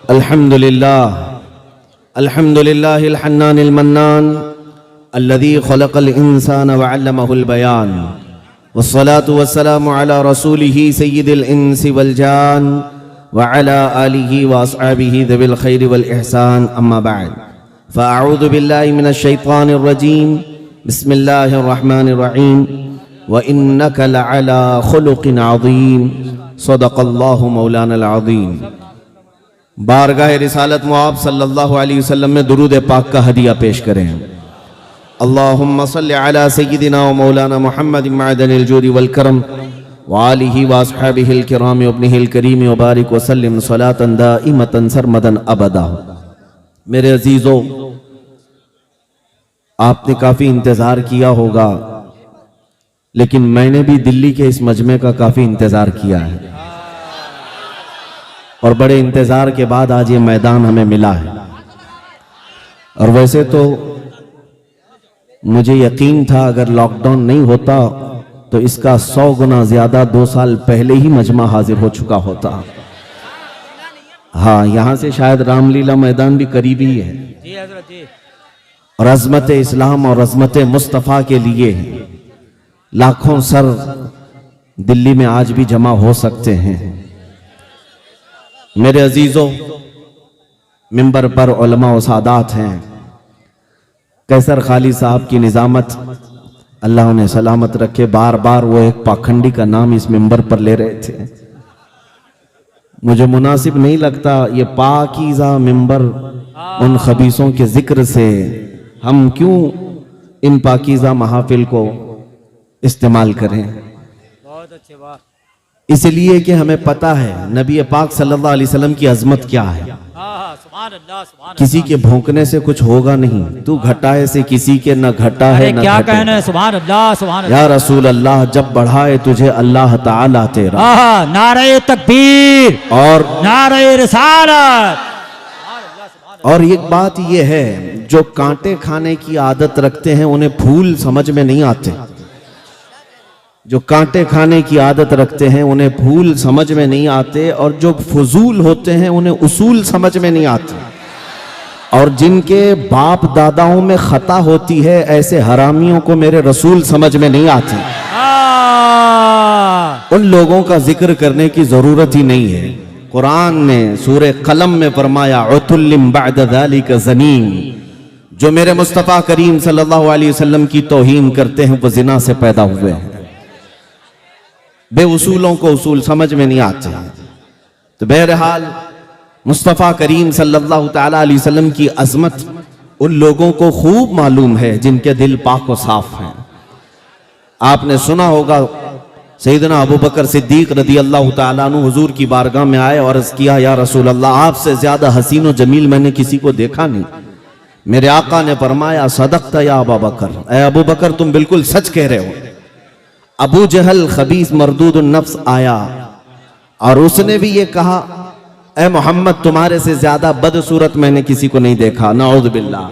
अल्हम्दुलिल्लाह अल्हम्दुलिल्लाहिल हन्नानिल मन्नान अल्लज़ी खलक़ल इंसान व अल्लमहुल बयान वस्सलातु वस्सलामु अला रसूलिही सय्यिदिल इंसी वल जान व अला आलिही व अस्हाबिही ज़िल खैरि वल इहसान अम्मा बअद फ़अऊज़ु बिल्लाहि मिनश शैतानिर रजीम बिस्मिल्लाहिर रहमानिर रहीम व इन्नका लअला खुलुक़िन अज़ीम सदक़ल्लाहु मौलानल अज़ीम। बारगाह रिसालत मुआब सल्लल्लाहु अलैहि वसल्लम में दुरूद पाक का हदिया पेश करें। अल्लाहुम्मा सल्लि अला सय्यिदिना व मौलाना मुहम्मद मअदनिल जूदी वल करम व आलिहि व अस्हाबिहिल किराम व इब्निहिल करीम व बारिक व सल्लिम सलातन दाइमतन सरमदन अबदा। मेरे अजीजों, आपने काफ़ी इंतज़ार किया होगा, लेकिन मैंने भी दिल्ली के इस मजमे का काफ़ी इंतज़ार किया है और बड़े इंतज़ार के बाद आज ये मैदान हमें मिला है। और वैसे तो मुझे यकीन था अगर लॉकडाउन नहीं होता तो इसका 100 गुना ज़्यादा 2 साल पहले ही मजमा हाजिर हो चुका होता। हाँ, यहाँ से शायद रामलीला मैदान भी करीब ही है और अज़मत इस्लाम और अज़मत मुस्तफ़ा के लिए लाखों सर दिल्ली में आज भी जमा हो सकते हैं। मेरे अजीजों, मिंबर पर उलमा व सादात हैं। कैसर खाली साहब की निजामत अल्लाह उन्हें सलामत रखे। बार बार वो एक पाखंडी का नाम इस मिंबर पर ले रहे थे। मुझे मुनासिब नहीं लगता ये पाकीज़ा मिंबर उन खबीसों के जिक्र से हम क्यों इन पाकीज़ा महफिल को इस्तेमाल करें। बहुत अच्छे बात। इसलिए कि हमें पता है नबी पाक सल्लल्लाहु अलैहि वसल्लम की अजमत क्या है। किसी के भौंकने से कुछ होगा नहीं, तू घटाए से किसी के न घटा है न क्या कहना है। सुभान अल्लाह, सुभान अल्लाह। या रसूल अल्लाह, जब बढ़ाए तुझे अल्लाह ताला तेरा। नारे तकबीर और नारे रिसालत। और एक बात ये है, जो कांटे खाने की आदत रखते हैं उन्हें फूल समझ में नहीं आते। जो कांटे खाने की आदत रखते हैं उन्हें फूल समझ में नहीं आते, और जो फजूल होते हैं उन्हें उसूल समझ में नहीं आते। और जिनके बाप दादाओं में खता होती है ऐसे हरामियों को मेरे रसूल समझ में नहीं आती। उन लोगों का जिक्र करने की जरूरत ही नहीं है। कुरान ने सूरे कलम में फरमाया उतुल्लिम बअद ज़ालिका ज़नीम। जो मेरे मुस्तफ़ा करीम सल्लल्लाहु अलैहि वसल्लम की तौहीन करते हैं वो जिना से पैदा हुए हैं। बेउसूलों को उसूल समझ में नहीं आते। तो बहरहाल मुस्तफ़ा करीम सल्लल्लाहु ताला अलैहि वसल्लम की अज़मत उन लोगों को खूब मालूम है जिनके दिल पाक व साफ हैं। आपने सुना होगा सैयदना अबू बकर सिद्दीक रदी अल्लाह ताला अन्हु हुजूर की बारगाह में आए और अर्ज़ किया, या रसूल अल्लाह, आपसे ज्यादा हसीन व जमील मैंने किसी को देखा नहीं। मेरे आका ने फरमाया, सदक़ता या अबू बकर, ऐ अबू बकर तुम बिल्कुल सच कह रहे हो। अबू जहल खबीस मरदूद नफ्स आया और उसने भी ये कहा, ए मोहम्मद, तुम्हारे से ज्यादा बदसूरत मैंने किसी को नहीं देखा, नऊज़ बिल्लाह।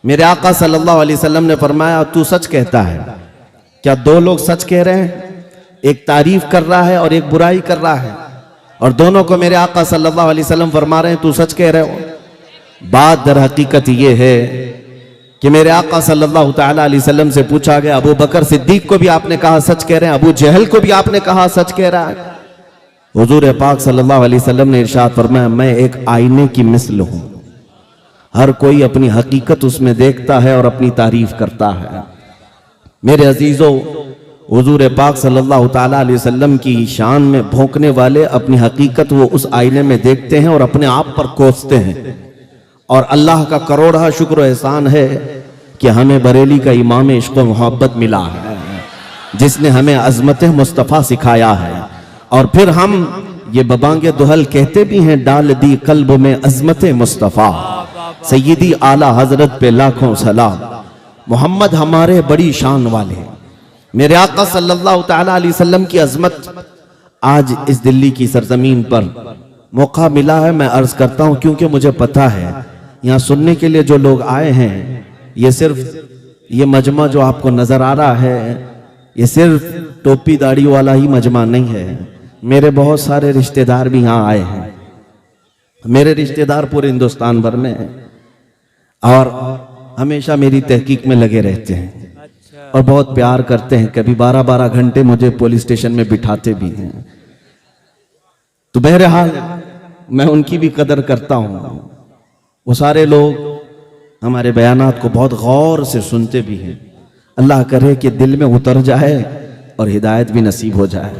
मेरे आका सल्लल्लाहु अलैहि वसल्लम ने फरमाया, तू सच कहता है। क्या दो लोग सच कह रहे हैं? एक तारीफ कर रहा है और एक बुराई कर रहा है, और दोनों को मेरे आका सल्लल्लाहु अलैहि वसल्लम फरमा रहे हैं तू सच कह रहे हो। बात दर हकीकत ये है कि मेरे आका सल्लल्लाहु ताला अलैहि वसल्लम से पूछा गया, अबू बकर सिद्दीक को भी आपने कहा सच कह रहे हैं, अबू जहल को भी आपने कहा सच कह रहा है। हुजूर पाक सल्लल्लाहु अलैहि वसल्लम ने इरशाद फरमाया, मैं एक आईने की मिसल हूं। हर कोई अपनी हकीकत उसमें देखता है और अपनी तारीफ करता है। मेरे अजीजों, हुजूर पाक सल्लल्लाहु ताला अलैहि वसल्लम की शान में भौंकने वाले अपनी हकीकत वो उस आईने में देखते हैं और अपने आप पर कोसते हैं। और अल्लाह का करोड़ा शुक्र एहसान है कि हमें बरेली का इमाम इश्क़ व मोहब्बत मिला है, जिसने हमें अज़मत मुस्तफ़ा सिखाया है। और फिर हम ये बबांगे दुहल कहते भी हैं, डाल दी कल्ब में अज़मत मुस्तफ़ा, सय्यदी आला हजरत पे लाखों सलाम। मोहम्मद हमारे बड़ी शान वाले, मेरे आका सल्लल्लाहु ताला अलैहि वसल्लम की अज़मत आज इस दिल्ली की सरजमीन पर मौका मिला है। मैं अर्ज करता हूं, क्योंकि मुझे पता है यहाँ सुनने के लिए जो लोग आए हैं, ये सिर्फ ये मजमा जो आपको नजर आ रहा है, ये सिर्फ टोपी दाढ़ी वाला ही मजमा नहीं है। मेरे बहुत सारे रिश्तेदार भी यहाँ आए हैं। मेरे रिश्तेदार पूरे हिंदुस्तान भर में हैं और हमेशा मेरी तहकीक में लगे रहते हैं अच्छा और बहुत प्यार करते हैं। कभी 12-12 घंटे मुझे पुलिस स्टेशन में बिठाते भी हैं। तो बहरहाल मैं उनकी भी कदर करता हूं। वो सारे लोग हमारे बयानात को बहुत गौर से सुनते भी हैं। अल्लाह करे कि दिल में उतर जाए और हिदायत भी नसीब हो जाए।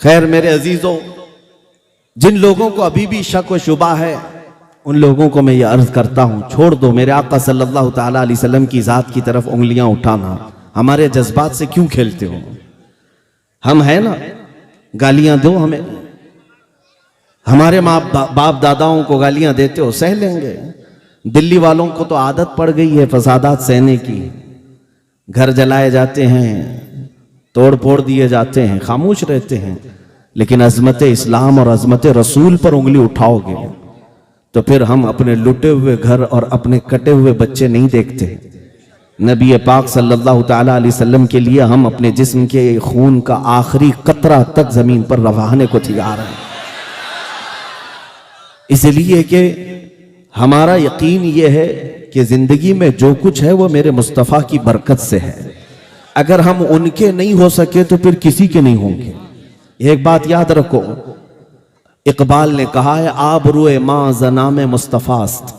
खैर मेरे अजीजों, जिन लोगों को अभी भी शक व शुबा है उन लोगों को मैं ये अर्ज करता हूं, छोड़ दो मेरे आका सल्लल्लाहु ताला अलैहि वसल्लम की जात की तरफ उंगलियां उठाना। हमारे जज्बात से क्यों खेलते हो? हम है ना, गालियां दो हमें, हमारे माँ बाप दादाओं को गालियां देते हो, सह लेंगे। दिल्ली वालों को तो आदत पड़ गई है फसादात सहने की। घर जलाए जाते हैं, तोड़ फोड़ दिए जाते हैं, खामोश रहते हैं। लेकिन अजमत इस्लाम और अजमत रसूल पर उंगली उठाओगे तो फिर हम अपने लुटे हुए घर और अपने कटे हुए बच्चे नहीं देखते। नबी पाक सल्लल्लाहु ताला अलैहि वसल्लम के लिए हम अपने जिस्म के खून का आखिरी कतरा तक जमीन पर रवाहने को तैयार हैं। इसलिए कि हमारा यकीन यह है कि जिंदगी में जो कुछ है वो मेरे मुस्तफ़ा की बरकत से है। अगर हम उनके नहीं हो सके तो फिर किसी के नहीं होंगे। एक बात याद रखो, इकबाल ने कहा है आबरूए मां जनाम मुस्तफास्त।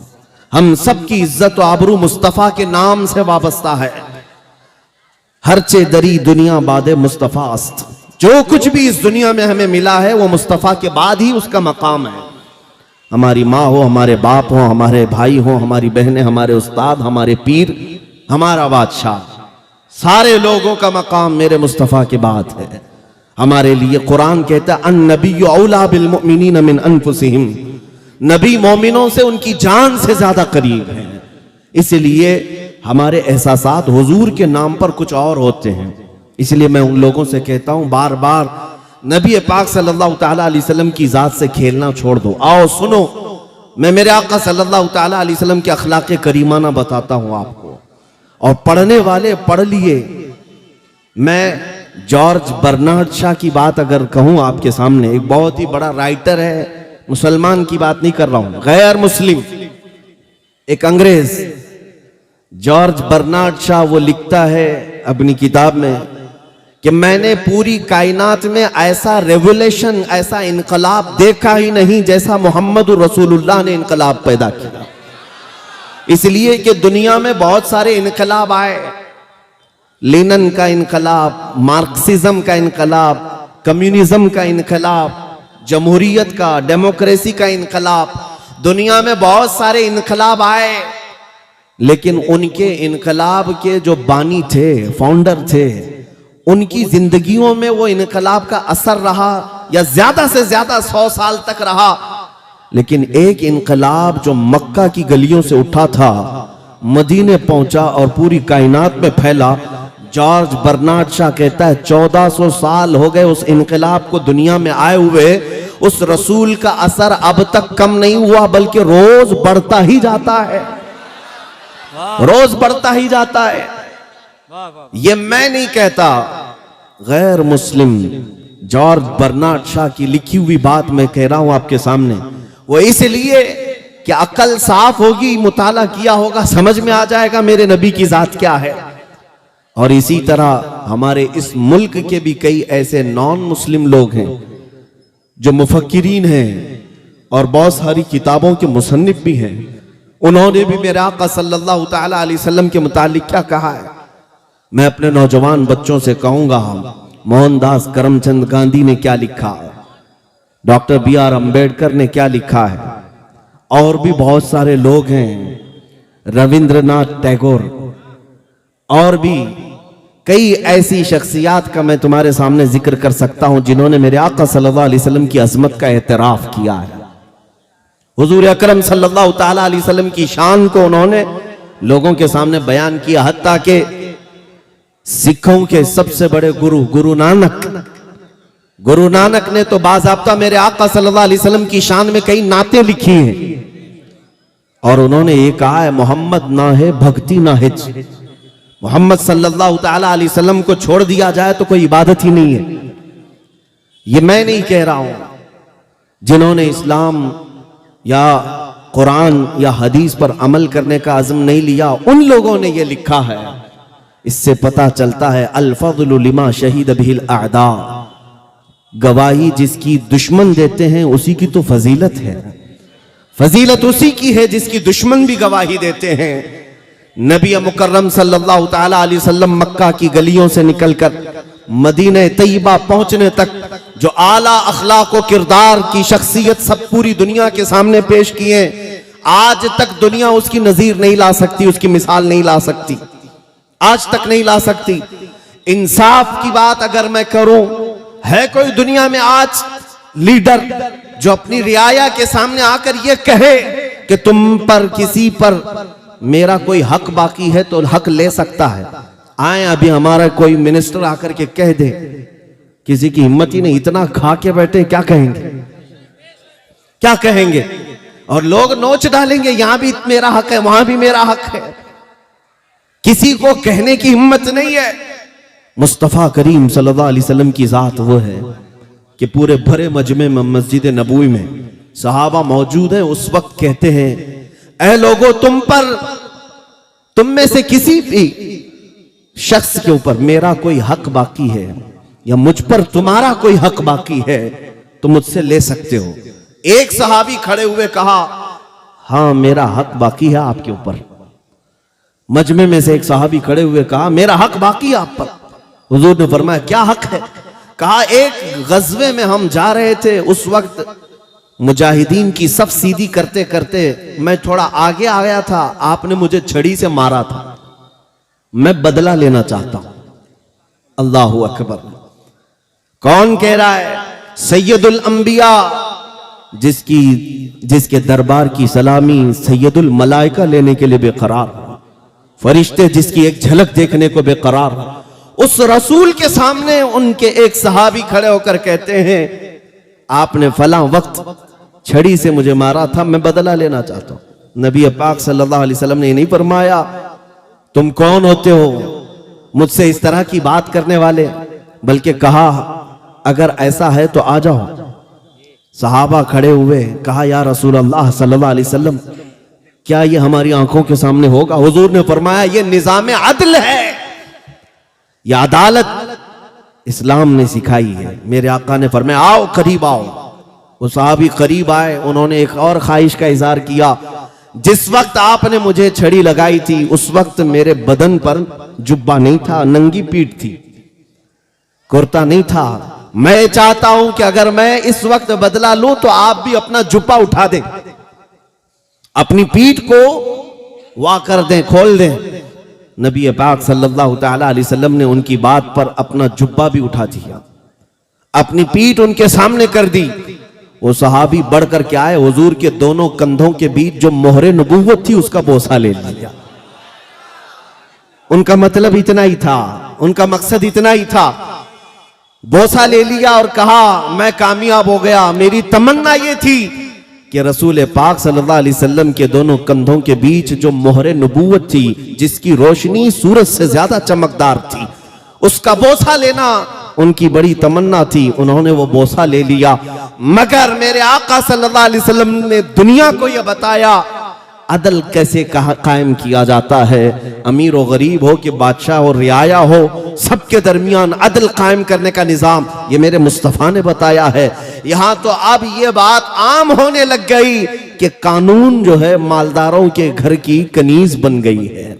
हम सब की इज्जत और आबरू मुस्तफा के नाम से वाबस्ता है। हरचे दरी दुनिया बादे मुस्तफास्त। जो कुछ भी इस दुनिया में हमें मिला है वो मुस्तफा के बाद ही उसका मकाम है। हमारी माँ हो, हमारे बाप हो, हमारे भाई हो, हमारी बहनें, हमारे उस्ताद, हमारे पीर, हमारा बादशाह, सारे लोगों का मकाम मेरे मुस्तफा के बाद है। हमारे लिए कुरान कहता है अन नबिय्यु औला बिल मुमिनीन मिन अनफुसिहिम। नबी मोमिनों से उनकी जान से ज्यादा करीब है। इसलिए हमारे एहसासात हुजूर के नाम पर कुछ और होते हैं। इसलिए मैं उन लोगों से कहता हूं बार बार नबी पाक सल्लल्लाहु ताला अलैहि वसल्लम की जात से खेलना छोड़ दो। आओ सुनो, मैं मेरे आका सल्लल्लाहु ताला अलैहि वसल्लम के अखलाक करीमाना बताता हूं आपको, और पढ़ने वाले पढ़ लिए। मैं जॉर्ज बर्नार्ड शॉ की बात अगर कहूं आपके सामने, एक बहुत ही बड़ा राइटर है, मुसलमान की बात नहीं कर रहा हूं, गैर मुस्लिम, एक अंग्रेज, जॉर्ज बर्नार्ड शॉ, वो लिखता है अपनी किताब में कि मैंने पूरी कायनात में ऐसा रेवोल्यूशन, ऐसा इनकलाब देखा ही नहीं जैसा मोहम्मद रसूलुल्लाह ने इनकलाब पैदा किया। इसलिए कि दुनिया में बहुत सारे इनकलाब आए, लेनिन का इनकलाब, मार्क्सिज्म का इनकलाब, कम्युनिज्म का इनकलाब, जमहूरियत का, डेमोक्रेसी का इनकलाब, दुनिया में बहुत सारे इनकलाब आए। लेकिन उनके इनकलाब के जो बानी थे, फाउंडर थे, उनकी जिंदगियों में वो इनकलाब का असर रहा या ज्यादा से ज्यादा 100 साल तक रहा। लेकिन एक इनकलाब जो मक्का की गलियों से उठा था, मदीने पहुंचा और पूरी कायनात में फैला। जॉर्ज बर्नार्ड शॉ कहता है 1400 साल हो गए उस इनकलाब को दुनिया में आए हुए। उस रसूल का असर अब तक कम नहीं हुआ, बल्कि रोज बढ़ता ही जाता है, रोज बढ़ता ही जाता है। ये मैं नहीं कहता, गैर मुस्लिम जॉर्ज बर्नार्ड शॉ की लिखी हुई बात मैं कह रहा हूं आपके सामने। वो इसलिए कि अकल साफ होगी, मुताला किया होगा, समझ में आ जाएगा मेरे नबी की जात क्या है। और इसी तरह हमारे इस मुल्क के भी कई ऐसे नॉन मुस्लिम लोग हैं जो मुफक्किरीन हैं और बहुत सारी किताबों के मुसन्निफ भी हैं। उन्होंने भी मेरे आका सल्लल्लाहु ताला अलैहि वसल्लम के मुतालिक क्या कहा है। मैं अपने नौजवान बच्चों से कहूंगा, मोहनदास करमचंद गांधी ने क्या लिखा, डॉक्टर BR अम्बेडकर ने क्या लिखा है, और भी बहुत सारे लोग हैं, रविंद्रनाथ टैगोर, और भी कई ऐसी शख्सियात का मैं तुम्हारे सामने जिक्र कर सकता हूं जिन्होंने मेरे आका सल्लल्लाहु अलैहि वसल्लम की अजमत का एतराफ किया है। हुजूर अकरम सल्लल्लाहु ताला अलैहि वसल्लम की शान को उन्होंने लोगों के सामने बयान किया। हत्ता के सिखों के सबसे बड़े गुरु नानक ने तो बाज़ाब्ता मेरे आका सल्लल्लाहु अलैहि वसल्लम की शान में कई नाते लिखी हैं, और उन्होंने ये कहा है मोहम्मद ना है भक्ति ना हिज। मोहम्मद सल्लल्लाहु ताला अलैहि वसल्लम को छोड़ दिया जाए तो कोई इबादत ही नहीं है। ये मैं नहीं कह रहा हूं, जिन्होंने इस्लाम या कुरान या हदीस पर अमल करने का अज़्म नहीं लिया, उन लोगों ने ये लिखा है। इससे पता चलता है अल फज़्लु लिमा शहीद बिहिल अअदा, गवाही जिसकी दुश्मन देते हैं उसी की तो फजीलत है। फजीलत उसी की है जिसकी दुश्मन भी गवाही देते हैं। नबी मुकर्रम सल्लल्लाहु तआला अलैहि वसल्लम मक्का की गलियों से निकलकर मदीने तैयबा पहुंचने तक जो आला अखलाक व किरदार की शख्सियत सब पूरी दुनिया के सामने पेश किए, आज तक दुनिया उसकी नजीर नहीं ला सकती, उसकी मिसाल नहीं ला सकती, आज तक नहीं ला सकती। इंसाफ की बात अगर मैं करूं, है कोई दुनिया में आज लीडर जो अपनी रियाया के सामने आकर ये कहे कि तुम पर किसी पर मेरा कोई हक बाकी है तो हक ले सकता है? आए अभी हमारा कोई मिनिस्टर आकर के कह दे, किसी की हिम्मत ही नहीं, इतना खा के बैठे, क्या कहेंगे, क्या कहेंगे? और लोग नोच डालेंगे, यहां भी मेरा हक है, वहां भी मेरा हक है। किसी को कहने की हिम्मत नहीं है। मुस्तफा करीम सल्लल्लाहु अलैहि वसल्लम की जात वो है कि पूरे भरे मजमे में मस्जिद नबवी में सहाबा मौजूद हैं, उस वक्त कहते हैं, ऐ लोगों, तुम में से किसी भी शख्स के ऊपर मेरा कोई हक बाकी है या मुझ पर तुम्हारा कोई हक बाकी है तो मुझसे ले सकते हो। एक सहाबी खड़े हुए कहा, हां मेरा हक बाकी है आपके ऊपर। मजमे में से एक सहाबी खड़े हुए कहा, मेरा हक बाकी है आप पर। हुजूर ने फरमाया, क्या हक है? कहा, एक गज़वे में हम जा रहे थे, उस वक्त मुजाहिदीन की सफ सीधी करते करते मैं थोड़ा आगे आ गया था, आपने मुझे छड़ी से मारा था, मैं बदला लेना चाहता हूं। अल्लाहु अकबर। कौन कह रहा है? सैयदुल अंबिया, जिसके दरबार की सलामी सैयदुल मलाइका लेने के लिए बेकरार, फरिश्ते जिसकी एक झलक देखने को बेकरार, उस रसूल के सामने उनके एक सहाबी खड़े होकर कहते हैं, आपने फला वक्त छड़ी से मुझे मारा था, मैं बदला लेना चाहता हूं। नबी पाक सल्लल्लाहु अलैहि वसल्लम ने नहीं फरमाया, तुम कौन होते हो मुझसे इस तरह की बात करने वाले, बल्कि कहा, अगर ऐसा है तो आ जाओ। सहाबा खड़े हुए, कहा, या रसूल अल्लाह सल्लल्लाहु अलैहि वसल्लम, क्या ये हमारी आंखों के सामने होगा? हुजूर ने फरमाया, ये निजाम अदल है, यह अदालत इस्लाम ने सिखाई है। मेरे आका ने फरमाया, आओ करीब आओ। वो साहबी करीब आए, उन्होंने एक और ख्वाहिश का इजहार किया, जिस वक्त आपने मुझे छड़ी लगाई थी उस वक्त मेरे बदन पर जुब्बा नहीं था, नंगी पीठ थी, कुर्ता नहीं था। मैं चाहता हूं कि अगर मैं इस वक्त बदला लूं तो आप भी अपना जुब्बा उठा दें, अपनी पीठ को वाह कर दें, खोल दें। नबी पाक सल्लल्लाहु तआला अलैहि वसल्लम ने उनकी बात पर अपना जुब्बा भी उठा दिया, अपनी पीठ उनके सामने कर दी। वो सहाबी बढ़कर के आए, हुजूर के दोनों कंधों के बीच जो मोहरे नबूवत थी उसका बोसा ले लिया। उनका मतलब इतना ही था, उनका मकसद इतना ही था, बोसा ले लिया और कहा, मैं कामयाब हो गया। मेरी तमन्ना ये थी कि रसूल पाक सल्लल्लाहु अलैहि वसल्लम के दोनों कंधों के बीच जो मोहरे नबूवत थी, जिसकी रोशनी सूरज से ज्यादा चमकदार थी, उसका बोसा लेना उनकी बड़ी तमन्ना थी। उन्होंने वो बोसा ले लिया, मगर मेरे आका सल्लल्लाहु अलैहि वसल्लम ने दुनिया को यह बताया अदल कैसे कायम किया जाता है। अमीर और गरीब हो कि बादशाह और रियाया हो, सबके दरमियान अदल कायम करने का निजाम ये मेरे मुस्तफ़ा ने बताया है। यहां तो अब ये बात आम होने लग गई कि कानून जो है मालदारों के घर की कनीज बन गई है।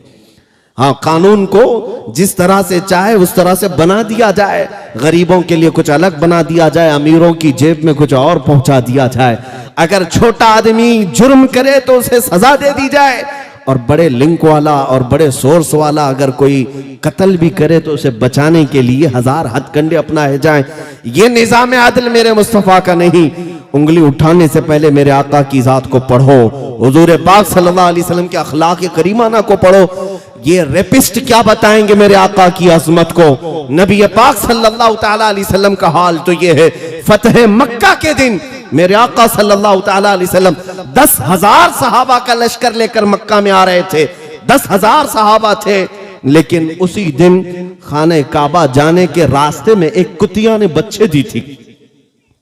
हाँ, कानून को जिस तरह से चाहे उस तरह से बना दिया जाए, गरीबों के लिए कुछ अलग बना दिया जाए, अमीरों की जेब में कुछ और पहुंचा दिया जाए। अगर छोटा आदमी जुर्म करे तो उसे सजा दे दी जाए, और बड़े लिंक वाला और बड़े सोर्स वाला अगर कोई कत्ल भी करे तो उसे बचाने के लिए हजार हथकंडे अपनाए जाएं। ये निजाम अदल मेरे मुस्तफ़ा का नहीं। उंगली उठाने से पहले मेरे आका की जात को पढ़ो, हुजूर पाक सल्लल्लाहु अलैहि वसल्लम के अखलाक करीमाना को पढ़ो। ये रेपिस्ट क्या बताएंगे मेरे आका की अजमत को। नबी पाक सल्लल्लाहु तआला अलैहि वसल्लम का हाल तो ये है, फतह मक्का के दिन मेरे आका सल्लल्लाहु तआला अलैहि वसल्लम 10,000 सहाबा का लश्कर लेकर मक्का में आ रहे थे। 10,000 सहाबा थे, लेकिन उसी दिन खाने काबा जाने के रास्ते में एक कुतिया ने बच्चे दी थी।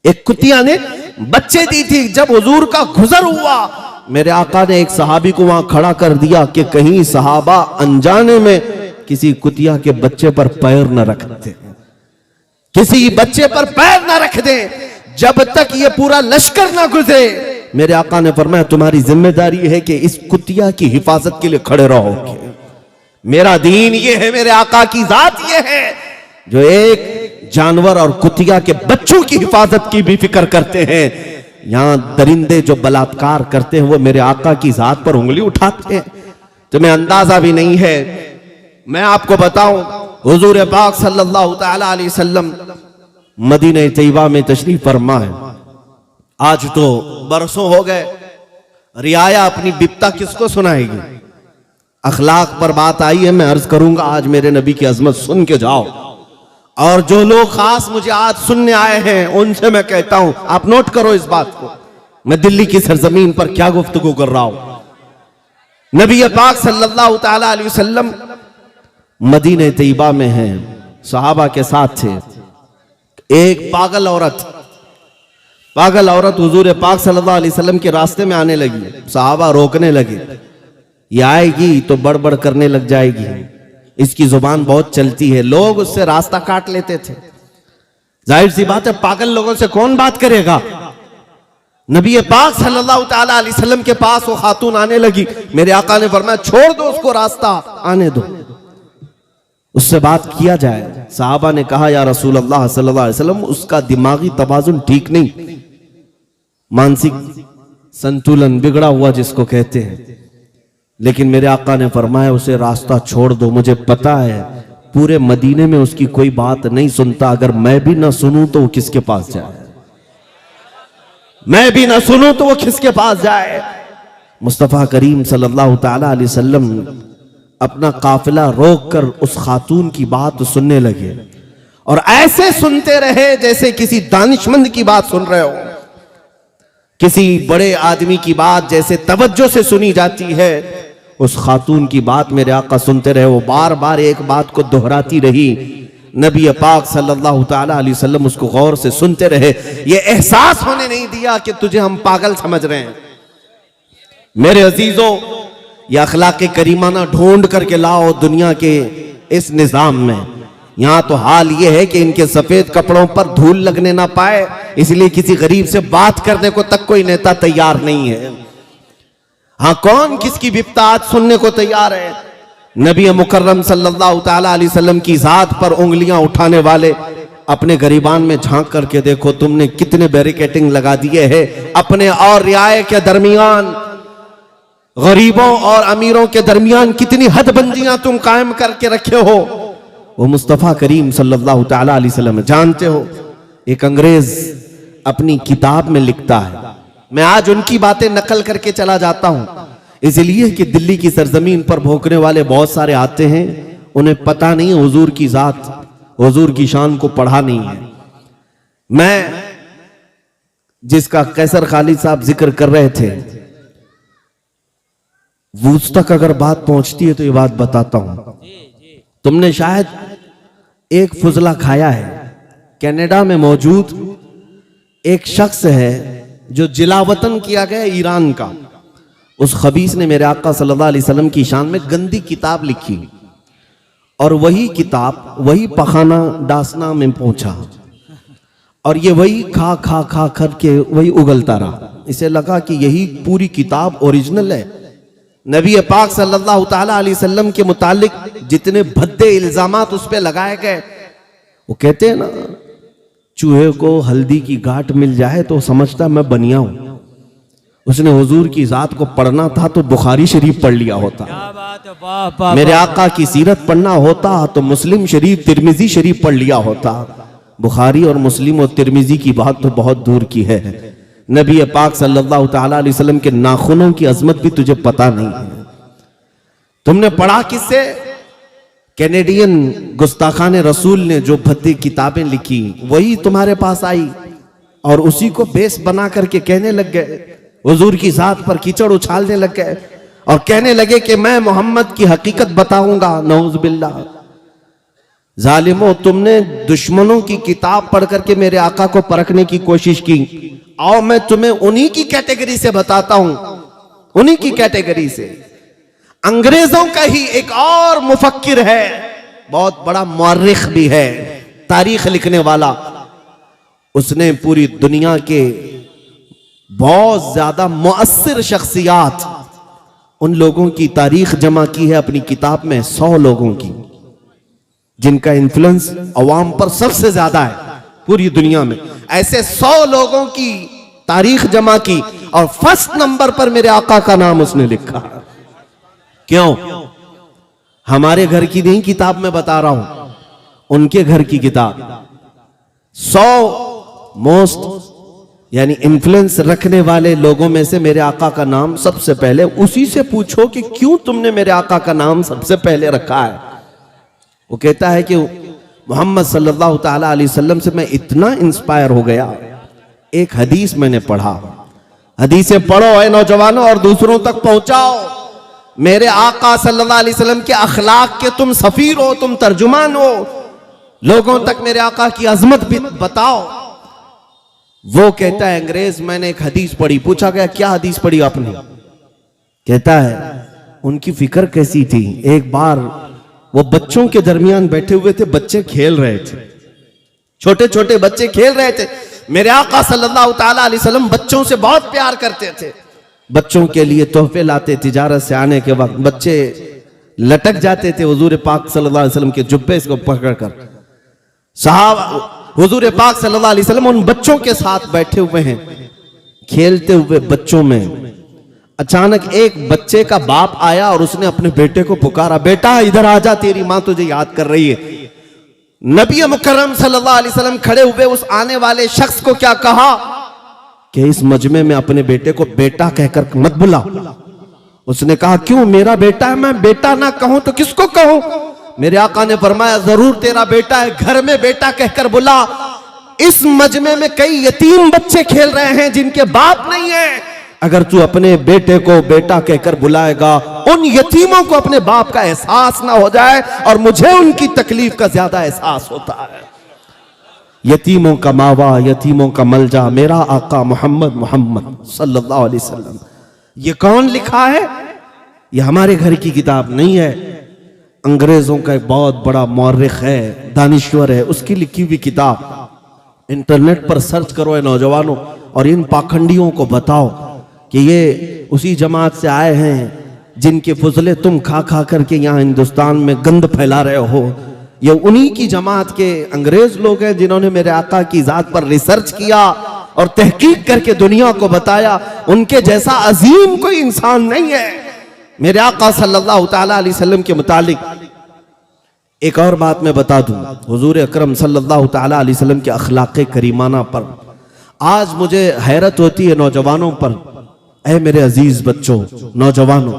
एक कुतिया ने बच्चे दी थी। जब हुजूर का गुजर हुआ, मेरे आका ने एक सहाबी को वहां खड़ा कर दिया कि कहीं सहाबा अनजाने में किसी कुतिया के बच्चे पर पैर न रख दे, किसी बच्चे पर पैर न रख दे जब तक ये पूरा लश्कर ना गुजरे। मेरे आका ने फरमाया तुम्हारी जिम्मेदारी है कि इस कुतिया की हिफाजत के लिए खड़े रहोगे। मेरा दीन ये है, मेरे आका की जात ये है जो एक जानवर और कुतिया के बच्चों की हिफाजत की भी फिक्र करते हैं। यहां दरिंदे जो बलात्कार करते हैं वो मेरे आका की जात पर उंगली उठाते हैं। तुम्हें अंदाजा भी नहीं है। मैं आपको बताऊं, हुजूर पाक सल्लल्लाहु तआला अलैहि वसल्लम मदीने तैयबा में तशरीफ फरमा है। आज तो बरसों हो गए, रियाया अपनी बिपता किसको सुनाएगी? अखलाक पर बात आई है, मैं अर्ज करूंगा आज मेरे नबी की अजमत सुन के जाओ। और जो लोग खास मुझे आज सुनने आए हैं उनसे मैं कहता हूं, आप नोट करो इस बात को, मैं दिल्ली की सरजमीन पर क्या गुफ्तगू कर रहा हूं। नबी पाक सल्लल्लाहु तआला अलैहि वसल्लम मदीने तैयबा में हैं, सहाबा के साथ थे। एक पागल औरत हुजूर पाक सल्लल्लाहु अलैहि वसल्लम के रास्ते में आने लगी। सहाबा रोकने लगे, ये आएगी तो बड़बड़ करने लग जाएगी, इसकी जुबान बहुत चलती है। लोग उससे रास्ता काट लेते थे। जाहिर सी बात है, पागल लोगों से कौन बात करेगा। नबी पाक सल्लल्लाहु तआला अलैहि वसल्लम के पास वो खातून आने लगी। मेरे आका ने फरमाया छोड़ दो उसको, रास्ता आने दो, उससे बात किया जाए। साहबा ने कहा या रसूल अल्लाह सल्लल्लाहु अलैहि वसल्लम, उसका दिमागी तवाजुन ठीक नहीं, मानसिक संतुलन बिगड़ा हुआ जिसको कहते हैं। लेकिन मेरे आका ने फरमाया उसे रास्ता छोड़ दो, मुझे पता है पूरे मदीने में उसकी कोई बात नहीं सुनता, अगर मैं भी ना सुनूं तो वो किसके पास जाए, मैं भी ना सुनूं तो वो किसके पास जाए। मुस्तफा करीम सल्लल्लाहु तआला अलैहि वसल्लम अपना काफिला रोककर उस खातून की बात सुनने लगे और ऐसे सुनते रहे जैसे किसी दानिशमंद की बात सुन रहे हो, किसी बड़े आदमी की बात जैसे तवज्जो से सुनी जाती है। उस खातून की बात मेरे आका सुनते रहे। वो बार बार एक बात को दोहराती रही। नबी पाक सल्लल्लाहु तआला अलैहि वसल्लम उसको गौर से सुनते रहे। ये एहसास होने नहीं दिया कि तुझे हम पागल समझ रहे हैं। मेरे अजीजों, ये अखलाक करीमाना ढूंढ करके लाओ दुनिया के इस निजाम में। यहां तो हाल ये है कि इनके सफेद कपड़ों पर धूल लगने ना पाए, इसलिए किसी गरीब से बात करने को तक कोई नेता तैयार नहीं है। हाँ, कौन किसकी बिपता आज सुनने को तैयार है? नबी मुकर्रम सल्लल्लाहु तआला अलैहि वसल्लम की जात पर उंगलियां उठाने वाले अपने गरीबान में झांक करके देखो, तुमने कितने बैरिकेटिंग लगा दिए हैं अपने और रियाए के दरमियान, गरीबों और अमीरों के दरमियान कितनी हदबंदियां तुम कायम करके रखे हो। वो मुस्तफा करीम सल्लल्लाहु तआला अलैहि वसल्लम जानते हो, एक अंग्रेज अपनी किताब में लिखता है, मैं आज उनकी बातें नकल करके चला जाता हूं इसलिए कि दिल्ली की सरजमीन पर भौंकने वाले बहुत सारे आते हैं, उन्हें पता नहीं हुजूर की जात, हुजूर की शान को पढ़ा नहीं है। मैं जिसका कैसर खालिद साहब जिक्र कर रहे थे, वूस तक अगर बात पहुंचती है तो ये बात बताता हूं। तुमने शायद एक फुजला खाया है। कनाडा में मौजूद एक शख्स है जो जिलावतन किया गया ईरान का। उस खबीस ने मेरे आका सल्लल्लाहु अलैहि वसल्लम की शान में गंदी किताब लिखी और वही किताब वही पखाना डासना में पहुंचा और ये वही खा खा खा करके वही उगलता रहा। इसे लगा कि यही पूरी किताब ओरिजिनल है। नबी पाक सल्लल्लाहु तआला अलैहि वसल्लम के मुतालिक जितने भद्दे इल्जामात उस पे लगाए गए, वो कहते हैं ना, चूहे को हल्दी की गांठ मिल जाए तो समझता मैं बनिया हूं। उसने हुजूर की जात को पढ़ना था तो बुखारी शरीफ पढ़ लिया होता। क्या बात है, वाह, वाह, मेरे वाह। आका की सीरत पढ़ना होता तो मुस्लिम शरीफ तिरमिजी शरीफ पढ़ लिया होता। बुखारी और मुस्लिम और तिरमिजी की बात तो बहुत दूर की है। नबी पाक सल्लल्लाहु तआला अलैहि वसल्लम के नाखूनों की अजमत भी तुझे पता नहीं है। तुमने पढ़ा किससे? कैनेडियन गुस्ताखान रसूल ने जो भद्दी किताबें लिखी वही तुम्हारे पास आई और उसी को बेस बना करके कहने लग गए, हुजूर की जात पर कीचड़ उछालने लग गए और कहने लगे कि मैं मोहम्मद की हकीकत बताऊंगा। नऊज़ बिल्लाह। जालिमो, तुमने दुश्मनों की किताब पढ़ करके मेरे आका को परखने की कोशिश की आओ मैं तुम्हें उन्हीं की कैटेगरी से बताता हूं, उन्हीं की कैटेगरी से। अंग्रेजों का ही एक और मुफक्किर है, बहुत बड़ा मुअर्रिख भी है, तारीख लिखने वाला। उसने पूरी दुनिया के बहुत ज्यादा मुअस्सिर शख्सियात, उन लोगों की तारीख जमा की है अपनी किताब में, 100 लोगों की जिनका इन्फ्लुएंस अवाम पर सबसे ज्यादा है पूरी दुनिया में। ऐसे 100 लोगों की तारीख जमा की और फर्स्ट नंबर पर मेरे आका का नाम उसने लिखा। क्यों? हमारे घर की नहीं किताब में बता रहा हूं, उनके घर की किताब। 100 मोस्ट यानी इन्फ्लुएंस रखने वाले लोगों में से मेरे आका का नाम सबसे पहले। उसी से पूछो कि क्यों तुमने मेरे आका का नाम सबसे पहले रखा है। वो कहता है कि मोहम्मद सल्लल्लाहु ताला अलैहि वसल्लम से मैं इतना इंस्पायर हो गया, एक हदीस मैंने पढ़ा। हदीसें पढ़ो है नौजवानों और दूसरों तक पहुंचाओ। मेरे आका सल्लल्लाहु अलैहि वसल्लम के अखलाक के तुम सफीर हो, तुम तर्जुमान हो, लोगों तक मेरे आका की अजमत भी बताओ। वो कहता है अंग्रेज, मैंने एक हदीस पढ़ी। पूछा गया क्या हदीस पढ़ी आपने? कहता है उनकी फिक्र कैसी थी। एक बार वो बच्चों के दरमियान बैठे हुए थे, बच्चे खेल रहे थे, छोटे छोटे बच्चे खेल रहे थे। मेरे आका सल्लल्लाहु ताला अलैहि वसल्लम बच्चों से बहुत प्यार करते थे, बच्चों के लिए तोहफे लाते। तिजारत से आने के वक्त बच्चे लटक जाते थे हुजूर पाक सल्लल्लाहु अलैहि वसल्लम के जुब्बे को पकड़कर। साहब हुजूर पाक सल्लल्लाहु अलैहि वसल्लम उन बच्चों के साथ बैठे हुए हैं, खेलते हुए बच्चों में अचानक एक बच्चे का बाप आया और उसने अपने बेटे को पुकारा, बेटा इधर आजा, तेरी मां तुझे याद कर रही है। नबी मुकर्रम सल्लल्लाहु अलैहि वसल्लम खड़े हुए उस आने वाले शख्स को क्या कहा कि इस मजमे में अपने बेटे को बेटा कहकर मत बुला। उसने कहा क्यों? मेरा बेटा है, मैं बेटा ना कहूं तो किसको कहूं? मेरे आका ने फरमाया जरूर तेरा बेटा है, घर में बेटा कहकर बुला। इस मजमे में कई यतीम बच्चे खेल रहे हैं जिनके बाप नहीं है। अगर तू अपने बेटे को बेटा कहकर बुलाएगा, उन यतीमों को अपने बाप का एहसास ना हो जाए और मुझे उनकी तकलीफ का ज्यादा एहसास होता है। यतीमों का मावा, यतीमों का मलजा मेरा आका मोहम्मद सल्लल्लाहु अलैहि वसल्लम। ये कौन लिखा है? ये हमारे घर की किताब नहीं है, अंग्रेजों का एक बहुत बड़ा मौर्रिख है, दानिश्वर है, उसकी लिखी हुई किताब। इंटरनेट पर सर्च करो है नौजवानों, और इन पाखंडियों को बताओ कि ये उसी जमात से आए हैं जिनके फुजले तुम खा खा करके यहाँ हिंदुस्तान में गंद फैला रहे हो। ये उन्हीं की जमात के अंग्रेज लोग हैं जिन्होंने मेरे आका की जात पर रिसर्च किया और तहकीक करके दुनिया को बताया उनके जैसा अजीम कोई इंसान नहीं है। मेरे आका सल्लल्लाहु ताला अलैहि वसल्लम के मुतालिक एक और बात मैं बता दूं, हुजूर अकरम सल्लल्लाहु ताला अलैहि वसल्लम के अखलाक़े करीमाना पर आज मुझे हैरत होती है नौजवानों पर। ऐ मेरे अजीज बच्चों, नौजवानों,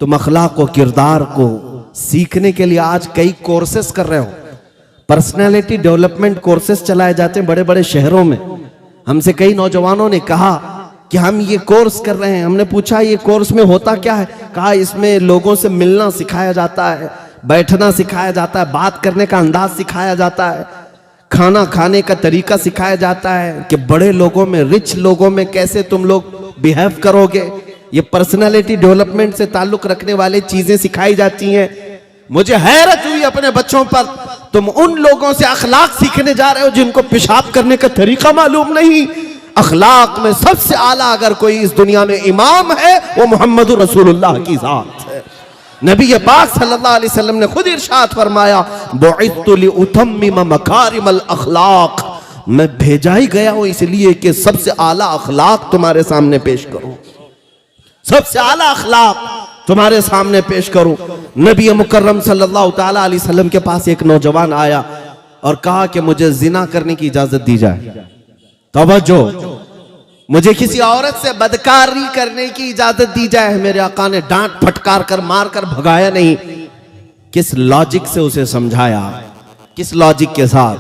तुम अखलाक व किरदार को सीखने के लिए आज कई कोर्सेस कर रहे हो। पर्सनैलिटी डेवलपमेंट कोर्सेस चलाए जाते हैं बड़े बड़े शहरों में। हमसे कई नौजवानों ने कहा कि हम ये कोर्स कर रहे हैं। हमने पूछा ये कोर्स में होता क्या है? कहा इसमें लोगों से मिलना सिखाया जाता है, बैठना सिखाया जाता है, बात करने का अंदाज सिखाया जाता है, खाना खाने का तरीका सिखाया जाता है कि बड़े लोगों में, रिच लोगों में कैसे तुम लोग बिहेव करोगे। ये पर्सनालिटी डेवलपमेंट से ताल्लुक रखने वाली चीजें सिखाई जाती हैं। मुझे हैरत हुई अपने बच्चों पर, तुम उन लोगों से अखलाक सीखने जा रहे हो जिनको पेशाब करने का तरीका मालूम नहीं। अखलाक में सबसे आला अगर कोई इस दुनिया में इमाम है वो मोहम्मद रसूलुल्लाह की जात है। नबी पाक सल्लल्लाहु अलैहि वसल्लम ने खुद इरशाद फरमाया, बुइत्तु लिउतम्मिम मकारिमल अखलाक, मैं भेजा ही गया हूं इसलिए कि सबसे आला अखलाक तुम्हारे सामने पेश करूं, सबसे आला अखलाक तुम्हारे सामने पेश करूं। नबी मुकर्रम सल्लल्लाहु ताला अलैहि वसल्लम के पास एक नौजवान आया और कहा कि मुझे जिना करने की इजाजत दी जाए। तवज्जो, मुझे किसी औरत से बदकारी करने की इजाजत दी जाए। मेरे आका ने डांट फटकार कर मार कर भगाया नहीं, किस लॉजिक से उसे समझाया, किस लॉजिक के साथ।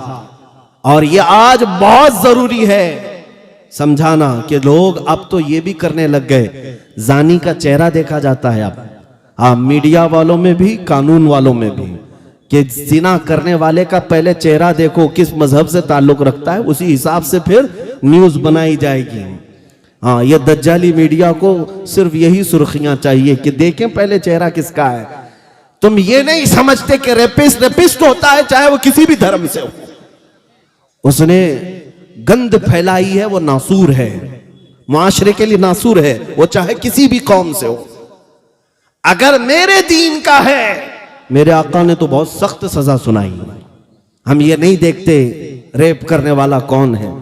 और ये आज बहुत जरूरी है समझाना कि लोग अब तो ये भी करने लग गए, जानी का चेहरा देखा जाता है अब। हाँ, मीडिया वालों में भी, कानून वालों में भी, कि जिना करने वाले का पहले चेहरा देखो, किस मजहब से ताल्लुक रखता है, उसी हिसाब से फिर न्यूज बनाई जाएगी। हाँ, ये दज्जाली मीडिया को सिर्फ यही सुर्खियां चाहिए कि देखें पहले चेहरा किसका है। तुम ये नहीं समझते कि रेपिस्ट होता है चाहे वो किसी भी धर्म से हो, उसने गंद फैलाई है, वो नासूर है, मुआशरे के लिए नासूर है, वो चाहे किसी भी कौम से हो। अगर मेरे दीन का है, मेरे आका ने तो बहुत सख्त सजा सुनाई। हम ये नहीं देखते रेप करने वाला कौन है।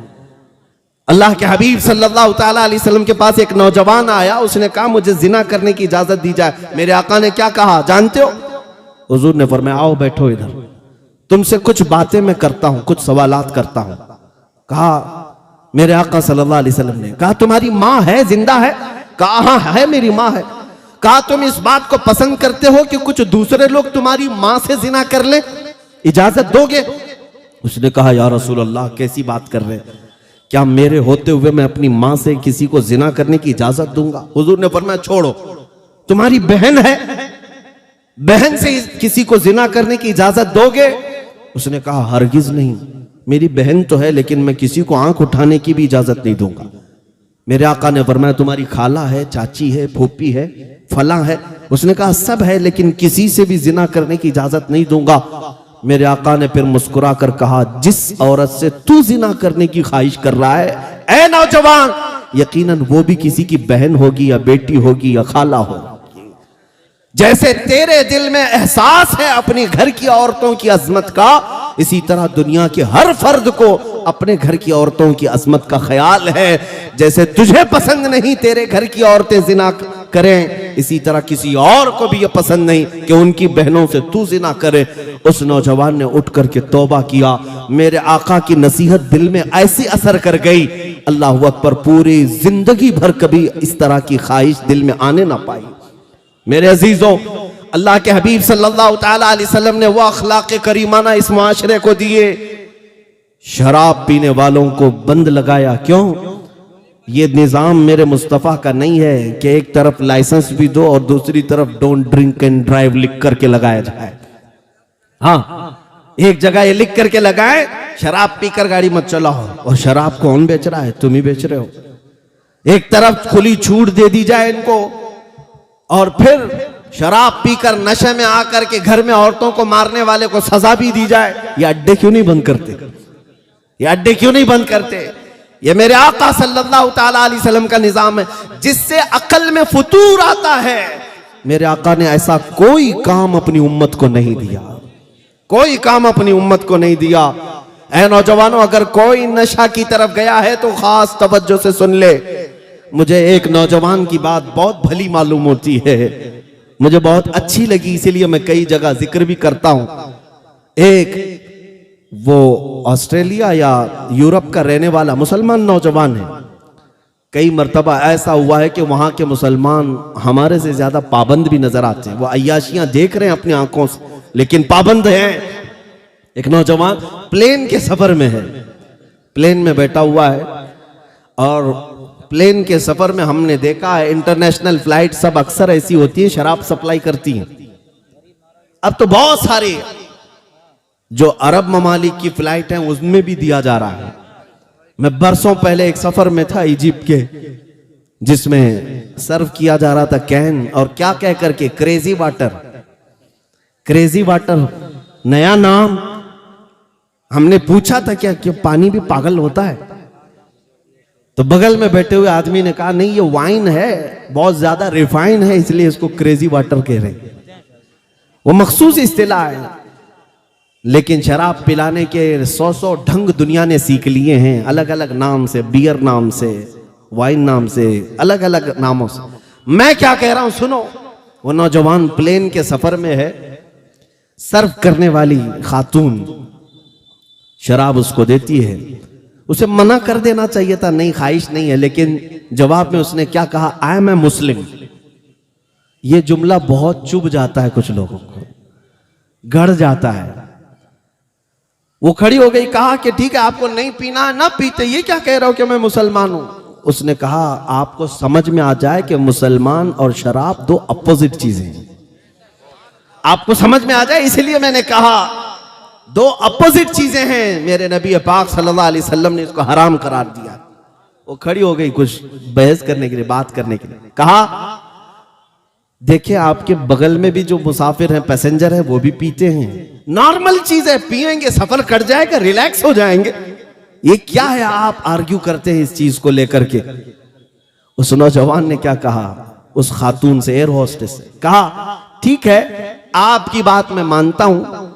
अल्लाह के हबीब सल्लल्लाहु ताला अलैहि वसल्लम के पास एक नौजवान आया, उसने कहा मुझे जिना करने की इजाजत दी जाए। मेरे आका ने क्या कहा जानते हो? हुजूर ने फरमाया आओ बैठो इधर, तुमसे कुछ बातें मैं करता हूं, कुछ सवालात करता हूं। कहा मेरे आका सल्लल्लाहु अलैहि वसल्लम ने कहा तुम्हारी माँ है, जिंदा है? कहा हाँ है, मेरी माँ है। कहा तुम इस बात को पसंद करते हो कि कुछ दूसरे लोग तुम्हारी माँ से जिना कर ले, इजाजत दोगे? उसने कहा या रसूल अल्लाह कैसी बात कर रहे, क्या मेरे होते हुए मैं अपनी माँ से किसी को जिना करने की इजाजत दूंगा? हुजूर ने फरमाया छोड़ो, तुम्हारी बहन है, बहन से किसी को जिना करने की इजाजत दोगे? उसने कहा हरगिज नहीं, मेरी बहन तो है लेकिन मैं किसी को आंख उठाने की भी इजाजत नहीं दूंगा। मेरे आका ने फरमाया तुम्हारी खाला है, चाची है, फूफी है, फला है? उसने कहा सब है लेकिन किसी से भी जिना करने की इजाजत नहीं दूंगा। मेरे आका ने फिर मुस्कुरा कर कहा जिस औरत से तू जिना करने की ख्वाहिश कर रहा है ऐ नौजवान, यकीनन वो भी किसी की बहन होगी या बेटी होगी या खाला होगी। जैसे तेरे दिल में एहसास है अपने घर की औरतों की अजमत का, इसी तरह दुनिया के हर फर्द को अपने घर की औरतों की अजमत का ख्याल है। जैसे तुझे पसंद नहीं तेरे घर की औरतें जिना करें, इसी तरह किसी और को भी ये पसंद नहीं कि उनकी बहनों से तू जिना करे। उस नौजवान ने उठ करके तौबा किया। मेरे आका की नसीहत दिल में ऐसी असर कर गई, अल्लाह अकबर, पूरी जिंदगी भर कभी इस तरह की ख्वाहिश दिल में आने ना पाई। मेरे अजीजों, अल्लाह के हबीब सल्लल्लाहु ताला अलैहि वसल्लम ने वो अखलाक करीमाना इस माशरे को दिए। शराब पीने वालों को बंद लगाया। क्यों? ये निजाम मेरे मुस्तफ़ा का नहीं है कि एक तरफ लाइसेंस भी दो और दूसरी तरफ डोंट ड्रिंक एंड ड्राइव लिख करके लगाया जाए। हाँ, एक जगह ये लिख करके लगाए शराब पीकर गाड़ी मत चलाओ, और शराब कौन बेच रहा है? तुम ही बेच रहे हो। एक तरफ खुली छूट दे दी जाए इनको, और फिर शराब पीकर नशे में आकर के घर में औरतों को मारने वाले को सजा भी दी जाए। ये अड्डे क्यों नहीं बंद करते? ये अड्डे क्यों नहीं बंद करते? ये मेरे आका सल्लल्लाहु ताला अलैहि वसल्लम का निजाम है जिससे अकल में फुतूर आता है। मेरे आका ने ऐसा कोई काम अपनी उम्मत को नहीं दिया, कोई काम अपनी उम्मत को नहीं दिया। ऐ नौजवानों, अगर कोई नशा की तरफ गया है तो खास तवज्जो से सुन ले। मुझे एक नौजवान की बात बहुत भली मालूम होती है, मुझे बहुत अच्छी लगी, इसीलिए मैं कई जगह जिक्र भी करता हूं। एक वो ऑस्ट्रेलिया या यूरोप का रहने वाला मुसलमान नौजवान है। कई मर्तबा ऐसा हुआ है कि वहां के मुसलमान हमारे से ज्यादा पाबंद भी नजर आते हैं। वो अय्याशियां देख रहे हैं अपनी आंखों से लेकिन पाबंद हैं। एक नौजवान प्लेन के सफर में है, प्लेन में बैठा हुआ है, और प्लेन के सफर में हमने देखा है इंटरनेशनल फ्लाइट सब अक्सर ऐसी होती है, शराब सप्लाई करती हैं। अब तो बहुत सारी जो अरब ममालिक की फ्लाइट है उसमें भी दिया जा रहा है। मैं बरसों पहले एक सफर में था इजिप्ट के, जिसमें सर्व किया जा रहा था कैन, और क्या कह करके क्रेजी वाटर, क्रेजी वाटर नया नाम। हमने पूछा था क्या पानी भी पागल होता है? तो बगल में बैठे हुए आदमी ने कहा नहीं, ये वाइन है, बहुत ज्यादा रिफाइन है, इसलिए इसको क्रेजी वाटर कह रहे हैं। वो मखसूस इस्तिलाह है, लेकिन शराब पिलाने के 100 ढंग दुनिया ने सीख लिए हैं, अलग अलग नाम से, बियर नाम से, वाइन नाम से, अलग अलग नामों से। मैं क्या कह रहा हूं सुनो। वो नौजवान प्लेन के सफर में है, सर्व करने वाली खातून शराब उसको देती है। उसे मना कर देना चाहिए था, नहीं ख्वाहिश नहीं है, लेकिन जवाब में उसने क्या कहा, आई एम ए मुस्लिम। यह जुमला बहुत चुभ जाता है कुछ लोगों को, गड़ जाता है। वो खड़ी हो गई, कहा कि ठीक है आपको नहीं पीना ना पीते, ये क्या कह रहे हो कि मैं मुसलमान हूं? उसने कहा आपको समझ में आ जाए कि मुसलमान और शराब दो अपोजिट चीजें हैं। आपको समझ में आ जाए, इसलिए मैंने कहा दो अपोजिट चीजें हैं, मेरे नबी पाक सल्लल्लाहु अलैहि वसल्लम ने इसको हराम करार दिया। वो खड़ी हो गई कुछ बहस करने के लिए, बात करने के लिए। कहा देखिए आपके बगल में भी जो मुसाफिर हैं, पैसेंजर हैं, वो भी पीते हैं, नॉर्मल चीज है, पिएंगे सफर कट जाएगा, रिलैक्स हो जाएंगे, ये क्या है आप आर्ग्यू करते हैं इस चीज को लेकर के। उस नौजवान ने क्या कहा, उस खातून से, एयर होस्टेस से कहा ठीक है आपकी बात मैं मानता हूं,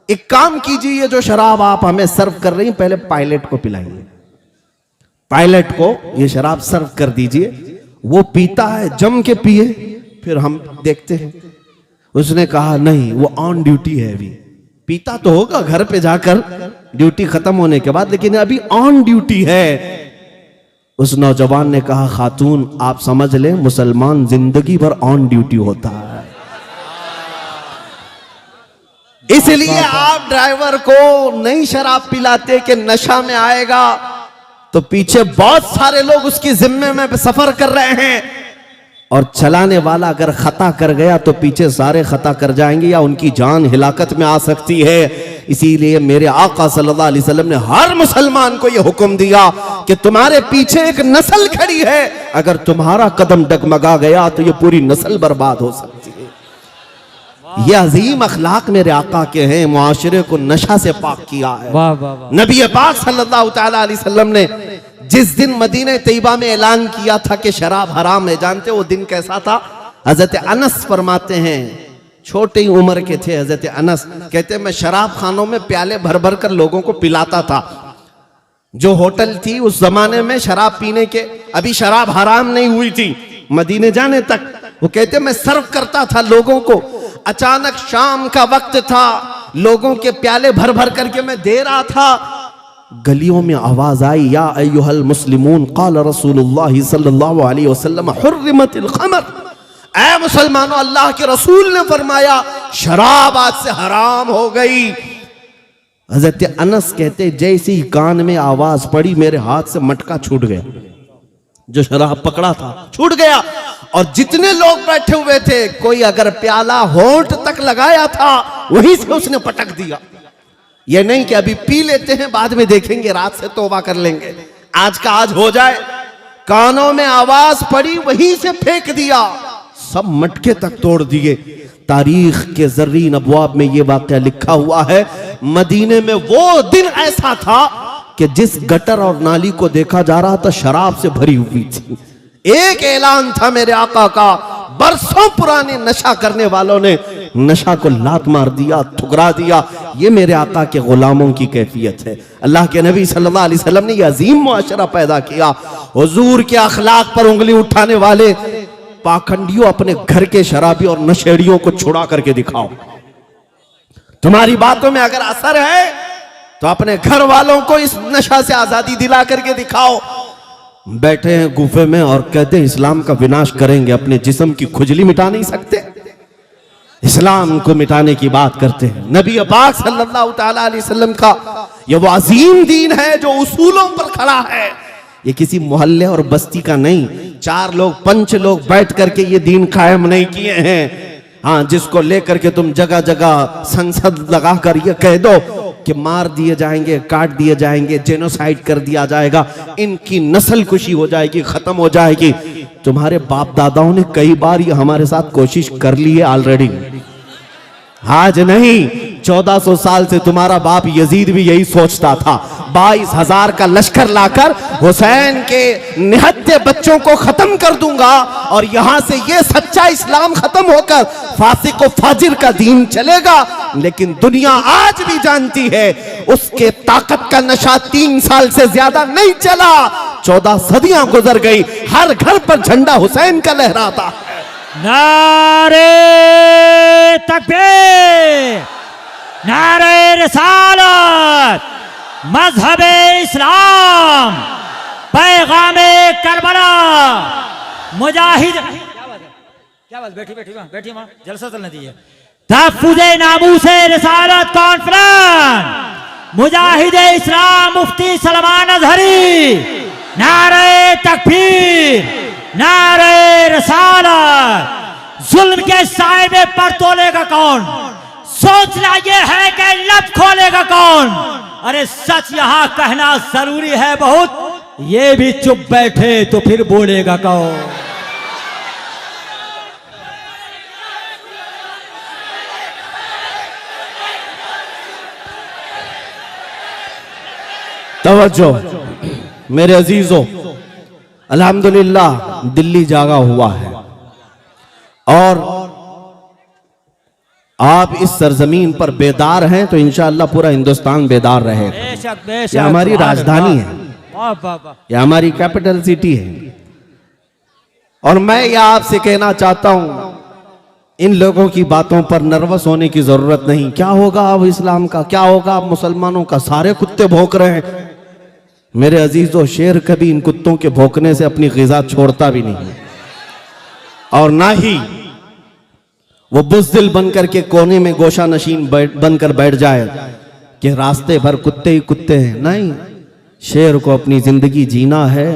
एक काम कीजिए, ये जो शराब आप हमें सर्व कर रही हैं पहले पायलट को पिलाइए, पायलट को ये शराब सर्व कर दीजिए, वो पीता है जम के पिए, फिर हम देखते हैं। उसने कहा नहीं, वो ऑन ड्यूटी है, अभी पीता तो होगा घर पे जाकर ड्यूटी खत्म होने के बाद, लेकिन अभी ऑन ड्यूटी है। उस नौजवान ने कहा खातून आप समझ लें, मुसलमान जिंदगी भर ऑन ड्यूटी होता है, इसलिए आप ड्राइवर को नहीं शराब पिलाते कि नशा में आएगा, तो पीछे बहुत सारे लोग उसकी जिम्मे में सफर कर रहे हैं, और चलाने वाला अगर खता कर गया तो पीछे सारे खता कर जाएंगे या उनकी जान हिलाकत में आ सकती है। इसीलिए मेरे आका सल्लल्लाहु अलैहि वसल्लम ने हर मुसलमान को यह हुक्म दिया कि तुम्हारे पीछे एक नस्ल खड़ी है, अगर तुम्हारा कदम डगमगा गया तो ये पूरी नस्ल बर्बाद हो सकती है। ये अजीम अखलाक मेरे आका के हैं, मुआशरे को नशा से पाक किया है। वाह वाह वाह। नबी पाक सल्लल्लाहु तआला अलैहि वसल्लम ने जिस दिन मदीने तैयबा में ऐलान किया था कि शराब हराम है, जानते वो दिन कैसा था? हजरत अनस फरमाते हैं, छोटी उम्र के थे हजरत अनस, कहते मैं शराब खानों में प्याले भर भर कर लोगों को पिलाता था। जो होटल थी उस जमाने में शराब पीने के, अभी शराब हराम नहीं हुई थी मदीने जाने तक, वो कहते मैं सर्व करता था लोगों को। अचानक शाम का वक्त था, लोगों के प्याले भर भर करके मैं दे रहा था, गलियों में आवाज आई, या अय्युहल मुस्लिमून क़ाल रसूलुल्लाह सल्लल्लाहु अलैहि वसल्लम हुर्रिमतिल ख़मर, ऐ मुसलमानों अल्लाह के रसूल ने फरमाया शराब आज से हराम हो गई। हजरत अनस कहते जैसे ही कान में आवाज पड़ी मेरे हाथ से मटका छूट गया, जो शराब पकड़ा था छूट गया, और जितने लोग बैठे हुए थे कोई अगर प्याला होंठ तक लगाया था वहीं से उसने पटक दिया। ये नहीं कि अभी पी लेते हैं बाद में देखेंगे, रात से तौबा कर लेंगे, आज का आज हो जाए। कानों में आवाज पड़ी वहीं से फेंक दिया, सब मटके तक तोड़ दिए। तारीख के ज़र्रीन अबवाब में यह वाक़या लिखा हुआ है, मदीने में वो दिन ऐसा था कि जिस गटर और नाली को देखा जा रहा था शराब से भरी हुई थी। एक ऐलान था मेरे आका का, बरसों पुराने नशा करने वालों ने नशा को लात मार दिया, ठुकरा दिया। ये मेरे आका के गुलामों की कैफियत है। अल्लाह के नबी सल्लल्लाहु अलैहि वसल्लम ने यह अजीम मुआशरा पैदा किया। हुजूर के अखलाक पर उंगली उठाने वाले पाखंडियों, अपने घर के शराबी और नशेड़ियों को छुड़ा करके दिखाओ। तुम्हारी बातों में अगर असर है तो अपने घर वालों को इस नशा से आजादी दिला करके दिखाओ। बैठे हैं गुफे में और कहते हैं इस्लाम का विनाश करेंगे, अपने जिस्म की खुजली मिटा नहीं सकते, इस्लाम को मिटाने की बात करते हैं। नबी पाक सल्लल्लाहु तआला अलैहि वसल्लम का यह वो अजीम दीन है जो उसूलों पर खड़ा है। ये किसी मोहल्ले और बस्ती का नहीं, 4 लोग 5 लोग बैठ करके ये दीन कायम नहीं किए हैं। हाँ, जिसको लेकर के तुम जगह जगह संसद लगाकर ये कह दो कि मार दिए जाएंगे, काट दिए जाएंगे, जेनोसाइड कर दिया जाएगा, इनकी नस्ल कुशी हो जाएगी, खत्म हो जाएगी। तुम्हारे बाप दादाओं ने कई बार ये हमारे साथ कोशिश कर ली है ऑलरेडी, आज नहीं 1400 साल से तुम्हारा बाप यजीद भी यही सोचता था। 22,000 का लश्कर लाकर हुसैन के निहत्थे बच्चों को खत्म कर दूंगा और यहां से ये सच्चा इस्लाम खत्म होकर फासिक व फाजिर का दीन चलेगा। लेकिन दुनिया आज भी जानती है उसके ताकत का नशा 3 साल से ज्यादा नहीं चला, 14 सदियां गुजर गई, हर घर पर झंडा हुसैन का लहराता है। नारे तकबीर, नारे रिसालत, मजहबे इस्लाम, पैगामे करबला, मुजाहिद। क्या बात, बैठी बैठी मां, बैठी मां, जलसा चलने दीजिए। तहफ्फुज़े नामूसे रिसालत कॉन्फ्रेंस, मुजाहिदे इस्लाम मुफ्ती सलमान अजहरी, नारे तकबीर, नारे रिसालत, जुल्म के साए में पर तोलेगा कौन, सोचना ये है कि लब खोलेगा कौन। अरे सच यहां कहना जरूरी है बहुत, ये भी चुप बैठे तो फिर बोलेगा कौन। तवज्जो मेरे अजीजों, अल्हम्दुलिल्लाह दिल्ली जागा हुआ है और आप इस सरजमीन पर बेदार हैं तो इंशाअल्लाह पूरा हिंदुस्तान बेदार रहेगा। बेशक बेशक, ये हमारी राजधानी है, वाह वाह वाह। ये हमारी कैपिटल सिटी है। और मैं ये आपसे कहना चाहता हूं, इन लोगों की बातों पर नर्वस होने की जरूरत नहीं। क्या होगा अब इस्लाम का, क्या होगा अब मुसलमानों का, सारे कुत्ते भौंक रहे हैं। मेरे अजीजों, शेर कभी इन कुत्तों के भौंकने से अपनी ग़िज़ा छोड़ता भी नहीं, और ना ही वो बुज़दिल बनकर के कोने में गोशा नशीन बनकर बैठ जाए कि रास्ते भर कुत्ते ही कुत्ते हैं। नहीं, शेर को अपनी जिंदगी जीना है,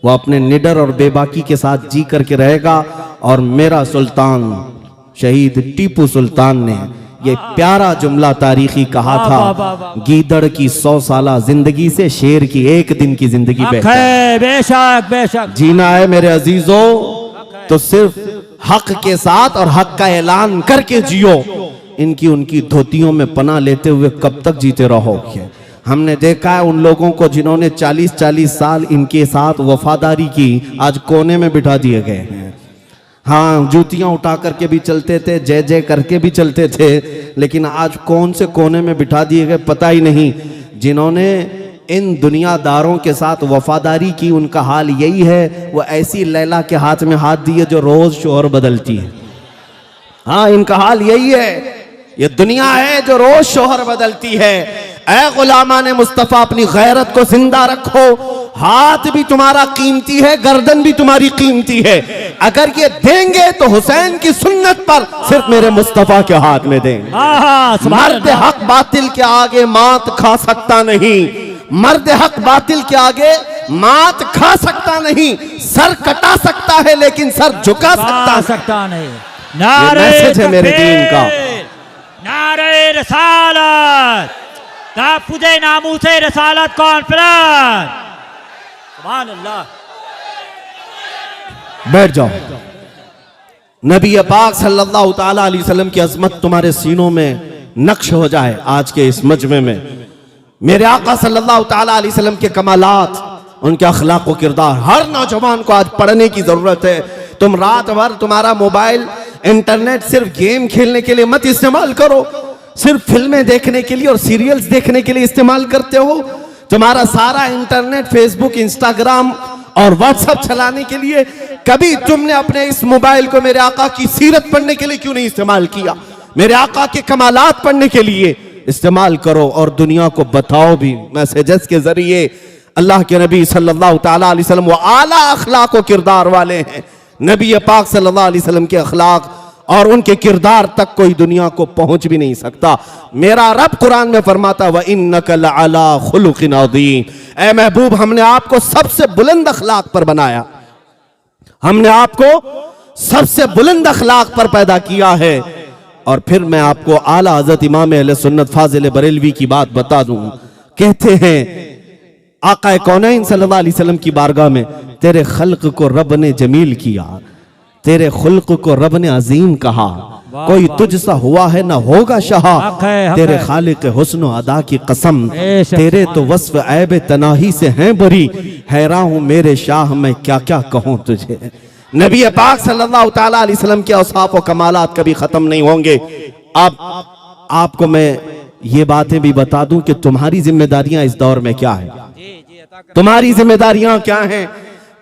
वो अपने निडर और बेबाकी के साथ जी करके रहेगा। और मेरा सुल्तान शहीद टीपू सुल्तान ने ये प्यारा जुमला तारीखी कहा था, गीदड़ की 100 साला जिंदगी से शेर की एक दिन की जिंदगी बेहतर। बेशक बेशक, जीना है मेरे अजीजों तो सिर्फ हक के साथ और हक का ऐलान करके जियो। इनकी उनकी धोतियों में पनाह लेते हुए कब तक जीते रहोगे। हमने देखा है उन लोगों को जिन्होंने 40-40 साल इनके साथ वफादारी की, आज कोने में बिठा दिए गए हैं। हाँ, जूतियां उठा करके भी चलते थे, जय जय करके भी चलते थे, लेकिन आज कौन से कोने में बिठा दिए गए पता ही नहीं। जिन्होंने इन दुनियादारों के साथ वफादारी की, उनका हाल यही है, वो ऐसी लैला के हाथ में हाथ दिए जो रोज शोहर बदलती है। हाँ, इनका हाल यही है, ये दुनिया है जो रोज शोहर बदलती है। ऐ गुलामान मुस्तफा, अपनी गैरत को जिंदा रखो। हाथ भी तुम्हारा कीमती है, गर्दन भी तुम्हारी कीमती है। अगर ये देंगे तो हुसैन की सुन्नत पर सिर्फ मेरे मुस्तफा के हाथ में देंगे। मर्द हक बातिल के आगे मात खा सकता नहीं, मर्द हक बातिल के आगे मात खा सकता नहीं। सर कटा सकता है लेकिन सर झुका सकता नहीं। मैसेज है मेरे दीन का। नारे रसालत, ताफ़ुज़े नामूसे रसालत कॉन्फ्रेंस। सुभान अल्लाह। बैठ जाओ। नबी पाक सल्लल्लाहु ताला अलैहि वसल्लम की अजमत तुम्हारे सीनों में नक्श हो जाए आज के इस मजमे में। मेरे आका सल्लल्लाहु ताला अलैहि वसल्लम के कमालात, उनके अखलाक व किरदार हर नौजवान को आज पढ़ने की जरूरत है। तुम रात भर तुम्हारा मोबाइल इंटरनेट सिर्फ गेम खेलने के लिए मत इस्तेमाल करो, सिर्फ फिल्में देखने के लिए और सीरियल्स देखने के लिए इस्तेमाल करते हो। तुम्हारा सारा इंटरनेट, फेसबुक, इंस्टाग्राम और व्हाट्सएप चलाने के लिए, कभी तुमने अपने इस मोबाइल को मेरे आका की सीरत पढ़ने के लिए क्यों नहीं इस्तेमाल किया? मेरे आका के कमालात पढ़ने के लिए इस्तेमाल करो और दुनिया को बताओ भी मैसेजेस के जरिए। अल्लाह के नबी सल्लल्लाहु ताला अलैहि वसल्लम वो आला अखलाक व किरदार वाले हैं। नबी पाक सल्लल्लाहु अलैहि वसल्लम के अखलाक और उनके किरदार तक कोई दुनिया को पहुंच भी नहीं सकता। मेरा रब कुरान में फरमाता व इन्नका लअला खुलुकिन अज़ीम। ऐ महबूब, हमने आपको सबसे बुलंद अखलाक पर बनाया, हमने आपको सबसे बुलंद अखलाक पर पैदा किया है। और फिर मैं आपको आला हज़रत इमाम अहले सुन्नत फाजिल बरेलवी की बात बता दूं। कहते हैं आका कौनैन सल्लल्लाहु अलैहि वसल्लम की बारगाह में, तेरे खल्क को रब ने जमील किया, तेरे खुल्क को रब ने अजीम कहा, कोई तुझसा हुआ है ना होगा शाह, तेरे खालिक हुस्न अदा की कसम, तेरे तो वस्फ ऐब तनाही से हैं बरी, हैरान हूं मेरे शाह मैं क्या क्या कहूं तुझे। नबी पाक सल्लल्लाहु ताला अलैहि वसल्लम के औसाफ और कमालात कभी खत्म नहीं होंगे। अब आपको मैं ये बातें भी बता दूं कि तुम्हारी जिम्मेदारियां इस दौर में क्या है। तुम्हारी जिम्मेदारियां क्या हैं?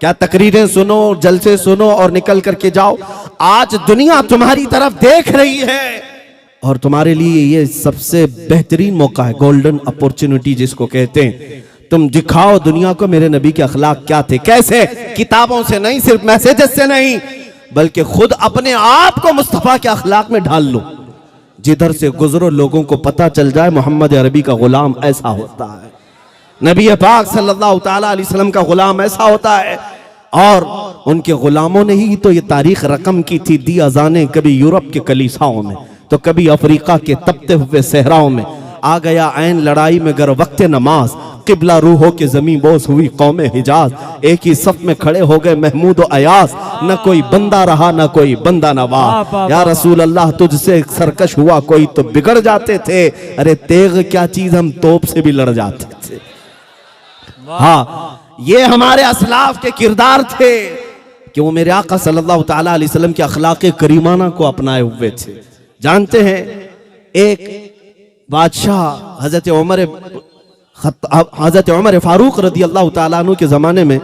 क्या तकरीरें सुनो, जलसे सुनो और निकल करके जाओ? आज दुनिया तुम्हारी तरफ देख रही है और तुम्हारे लिए ये सबसे बेहतरीन मौका है, गोल्डन अपॉर्चुनिटी जिसको कहते हैं। तुम दिखाओ दुनिया को मेरे नबी के अखलाक क्या थे, कैसे। किताबों से नहीं, सिर्फ मैसेजेस से नहीं, बल्कि खुद अपने आप को मुस्तफा के अखलाक में ढाल लो। जिधर से गुजरो लोगों को पता चल जाए मोहम्मद अरबी का गुलाम ऐसा होता है, नबी पाक सल्लल्लाहु ताला अलैहि वसल्लम का गुलाम ऐसा होता है। और उनके गुलामों ने ही तो ये तारीख रकम की थी। दी अजानें कभी यूरोप के कलीसाओं में, तो कभी अफ्रीका के तपते हुए सहराओं में। आ गया ऐन लड़ाई में गर वक्त नमाज, किबला रूहों के जमीन बोस हुई कौम हिजाज। एक ही सफ में खड़े हो गए महमूद और अयास, न कोई बंदा रहा न कोई बंदा नवाज। या रसूल अल्लाह तुझसे सरकश हुआ कोई तो बिगड़ जाते थे, अरे तेग क्या चीज हम तोप से भी लड़ जाते थे। हाँ, ये हमारे असलाफ के किरदार थे कि वो मेरे आका सल्लल्लाहु ताला अलैहि वसल्लम के अखलाक करीमाना को अपनाए हुए थे। जानते हैं, एक बादशाह हजरत उमर फारूक रदी अल्लाह ताला अन्हु के जमाने में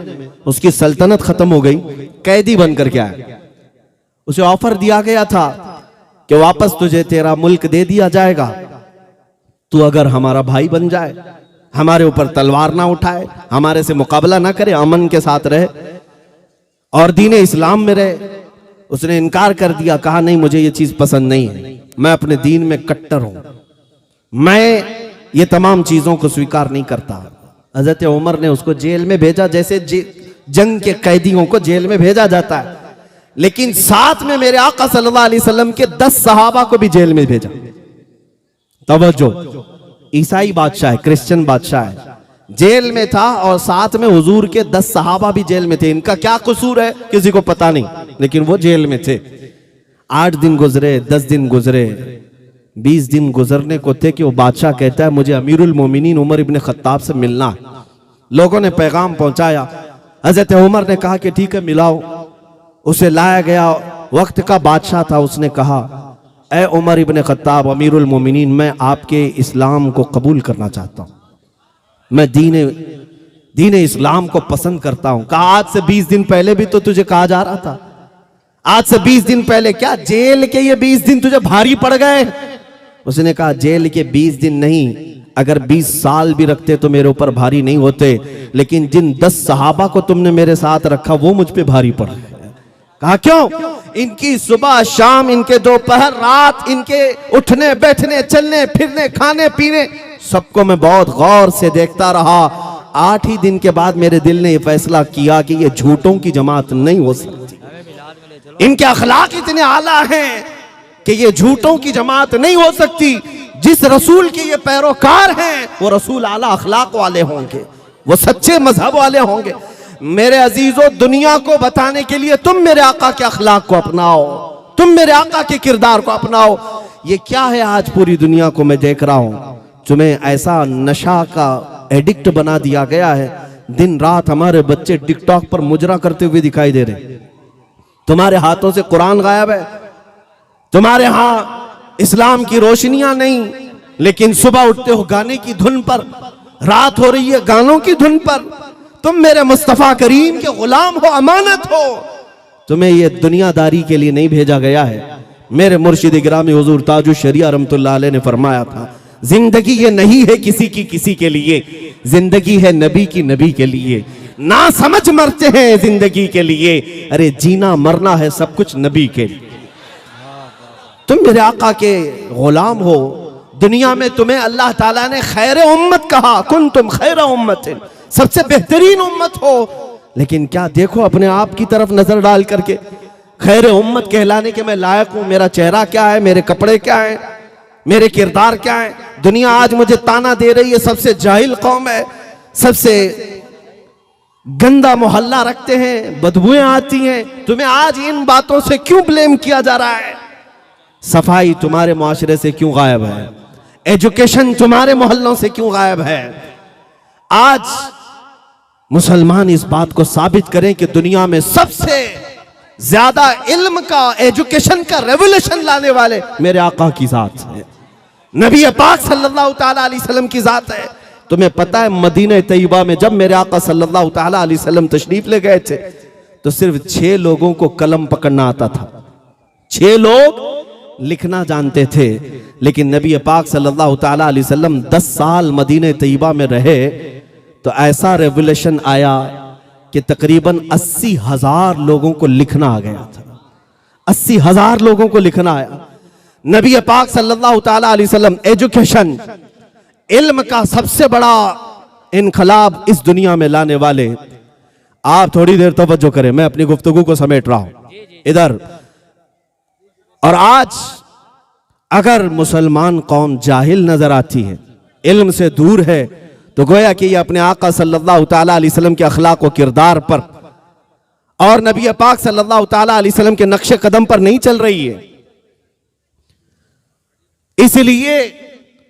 उसकी सल्तनत खत्म हो गई, कैदी बनकर के आया। उसे ऑफर दिया गया था कि वापस तुझे तेरा मुल्क दे दिया जाएगा, तू अगर हमारा भाई बन जाए, हमारे ऊपर तलवार ना उठाए, हमारे से मुकाबला ना करे, अमन के साथ रहे और दीन इस्लाम में रहे। उसने इनकार कर दिया, कहा नहीं मुझे ये चीज पसंद नहीं है, मैं अपने दीन में कट्टर हूं, मैं ये तमाम चीजों को स्वीकार नहीं करता। हजरत उमर ने उसको जेल में भेजा, जैसे जंग के कैदियों को जेल में भेजा जाता है, लेकिन साथ में मेरे आका सल्लल्लाहु अलैहि वसल्लम के 10 सहाबा को भी जेल में भेजा। तवज्जो, ईसाई बादशाह है, क्रिश्चियन बादशाह है, जेल में था और साथ में हुजूर के 10 सहाबा भी जेल में थे। इनका क्या कसूर है किसी को पता नहीं, लेकिन वो जेल में थे। 8 दिन गुजरे, 10 दिन गुजरे, 20 दिन गुजरने को थे कि वो बादशाह कहता है मुझे अमीरुल मोमिनीन उमर इब्न खत्ताब से मिलना है। लोगों ने पैगाम पहुंचाया, हजरत उमर ने कहा कि ठीक है मिलाओ। उसे लाया गया, वक्त का बादशाह था। उसने कहा, ए उमर इब्न खत्ताब अमीरुल मोमिनीन, मैं आपके इस्लाम को कबूल करना चाहता हूं, मैं दीन इस्लाम को पसंद करता हूं। कहा आज से 20 दिन पहले भी तो तुझे कहा जा रहा था, आज से 20 दिन पहले क्या जेल के ये 20 दिन तुझे भारी पड़ गए? उसने कहा जेल के 20 दिन नहीं, अगर 20 साल भी रखते तो मेरे ऊपर भारी नहीं होते, लेकिन जिन 10 सहाबा को तुमने मेरे साथ रखा वो मुझ पे भारी पड़ गए। कहा क्यों? इनकी सुबह शाम, इनके दोपहर रात, इनके उठने बैठने चलने फिरने खाने पीने सबको मैं बहुत गौर से देखता रहा। 8 ही दिन के बाद मेरे दिल ने यह फैसला किया कि ये झूठों की जमात नहीं हो सकती, इनके अखलाक इतने आला हैं कि ये झूठों की जमात नहीं हो सकती। जिस रसूल के ये पैरोकार हैं वो रसूल आला अखलाक वाले होंगे, वो सच्चे मजहब वाले होंगे। मेरे अजीजों, दुनिया को बताने के लिए तुम मेरे आका के अखलाक को अपनाओ, तुम मेरे आका के किरदार को अपनाओ। ये क्या है आज पूरी दुनिया को मैं देख रहा हूं, तुम्हें ऐसा नशा का एडिक्ट बना दिया गया है। दिन रात हमारे बच्चे टिकटॉक पर मुजरा करते हुए दिखाई दे रहे। तुम्हारे हाथों से कुरान गायब है, तुम्हारे यहां इस्लाम की रोशनियां नहीं, लेकिन सुबह उठते हो गाने की धुन पर, रात हो रही है गानों की धुन पर। तुम मेरे मुस्तफा करीम के गुलाम हो, अमानत हो, तुम्हें यह दुनियादारी के लिए नहीं भेजा गया है। मेरे मुर्शिद गिरामी हुजूर ताजुश शरिया रहमतुल्लाह अलैह ने फरमाया था, जिंदगी ये नहीं है किसी के लिए, जिंदगी है नबी की नबी के लिए। ना समझ मरते हैं जिंदगी के लिए, अरे जीना मरना है सब कुछ नबी के लिए। तुम मेरे आका के गुलाम हो। दुनिया में तुम्हें अल्लाह ताला ने खैर उम्मत कहा, कुन तुम खैर उम्मत, सबसे बेहतरीन उम्मत हो। लेकिन क्या देखो अपने आप की तरफ नजर डाल करके, खैर उम्मत कहलाने के मैं लायक हूं? मेरा चेहरा क्या है, मेरे कपड़े क्या है, मेरे किरदार क्या है? दुनिया आज मुझे ताना दे रही है, सबसे जाहिल कौम है, सबसे गंदा मोहल्ला रखते हैं, बदबुएं आती हैं। तुम्हें आज इन बातों से क्यों ब्लेम किया जा रहा है? सफाई तुम्हारे मुआशरे से क्यों गायब है? एजुकेशन तुम्हारे मोहल्लों से क्यों गायब है? आज मुसलमान इस बात को साबित करें कि दुनिया में सबसे ज्यादा इल्म का, एजुकेशन का रेवोल्यूशन लाने वाले मेरे आका की जात है, नबी पाक सल्लल्लाहु ताला अलैहि वसल्लम की जात है। तुम्हें पता है मदीना तैयबा में जब मेरे आका सल्लल्लाहु ताला अलैहि वसल्लम तशरीफ ले गए थे तो सिर्फ 6 लोगों को कलम पकड़ना आता था, 6 लोग लिखना जानते थे। लेकिन नबी पाक सल्लल्लाहु ताला अलैहि वसल्लम 10 साल मदीना तैयबा में रहे तो ऐसा रेवोल्यूशन आया कि तकरीबन 80,000 लोगों को लिखना आ गया था। 80,000 लोगों को लिखना आया। नबी पाक सल्लल्लाहु ताला अलैहि वसल्लम एजुकेशन, इल्म का सबसे बड़ा इनकलाब इस दुनिया में लाने वाले। आप थोड़ी देर तवज्जो करें, मैं अपनी गुफ्तगू को समेट रहा हूं इधर। और आज अगर मुसलमान कौम जाहिल नजर आती है, इल्म से दूर है, तो गोया कि ये अपने आका सल्लल्लाहु ताला अलैहि वसल्लम के अखलाक व किरदार पर और नबी पाक सल्लल्लाहु ताला अलैहि वसल्लम के नक्शे कदम पर नहीं चल रही है। इसलिए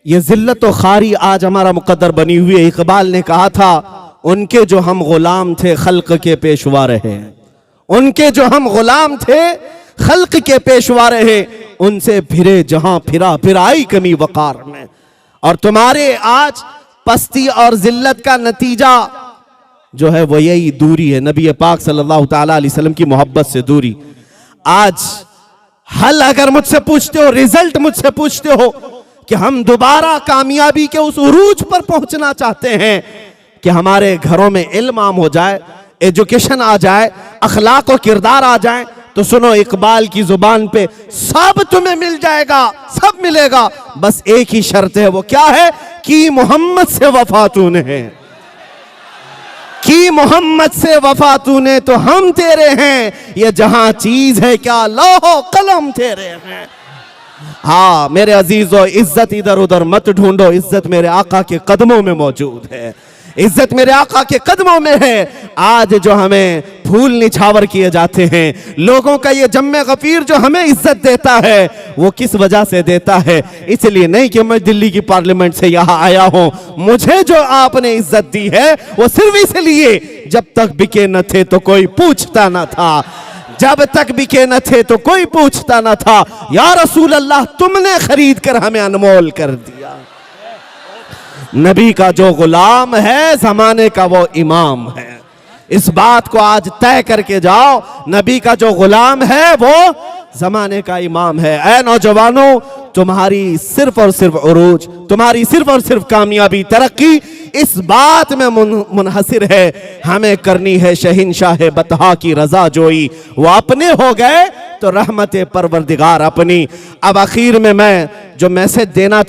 ये जिल्लत व खारी आज हमारा मुकद्दर बनी हुई है। इकबाल ने कहा था, उनके जो हम गुलाम थे खल्क के पेशवा रहे, उनके जो हम गुलाम थे खल्क के पेशवा रहे, उनसे फिरे जहां फिरा फिर आई कमी वकार में। और तुम्हारे आज पस्ती और जिल्लत का नतीजा जो है वो यही दूरी है, नबी पाक सल्लल्लाहु ताला अलैहि वसल्लम की मोहब्बत से दूरी। आज हल अगर मुझसे पूछते हो, रिजल्ट मुझसे पूछते हो कि हम दोबारा कामयाबी के उस उरूज पर पहुंचना चाहते हैं कि हमारे घरों में इल्म आम हो जाए, एजुकेशन आ जाए, अखलाक और किरदार आ जाए, तो सुनो इकबाल की जुबान पे सब तुम्हें मिल जाएगा, सब मिलेगा, बस एक ही शर्त है। वो क्या है? कि मोहम्मद से वफा तूने है, कि मोहम्मद से वफा तूने तो हम तेरे हैं, ये जहां चीज है क्या लौहो कलम तेरे हैं। हाँ मेरे अजीजों, इज्जत इधर उधर मत ढूंढो, इज्जत मेरे आका के कदमों में मौजूद है, इज्जत मेरे आका के कदमों में है। आज जो हमें फूल निछावर किए जाते हैं, लोगों का ये जम्मे गफीर जो हमें इज्जत देता है, वो किस वजह से देता है? इसलिए नहीं कि मैं दिल्ली की पार्लियामेंट से यहां आया हूं, मुझे जो आपने इज्जत दी है वो सिर्फ इसलिए जब तक बिके न थे तो कोई पूछता न था, जब तक बिके न थे तो कोई पूछता न था। या रसूल अल्लाह, तुमने खरीद कर हमें अनमोल कर दिया। नबी का जो गुलाम है जमाने का वो इमाम है, इस बात को आज तय करके जाओ। नबी का जो गुलाम है वो जमाने का इमाम है। ऐ नौजवानों, तुम्हारी सिर्फ और सिर्फ उरूज, तुम्हारी सिर्फ और सिर्फ कामयाबी, तरक्की इस बात में मुनहसिर है, हमें करनी है शहंशाह बतहा की रजा जोई। वो अपने हो गए तो रहमत परवरदिगार अपनी। अब आखिर में मैं जो मैसेज देना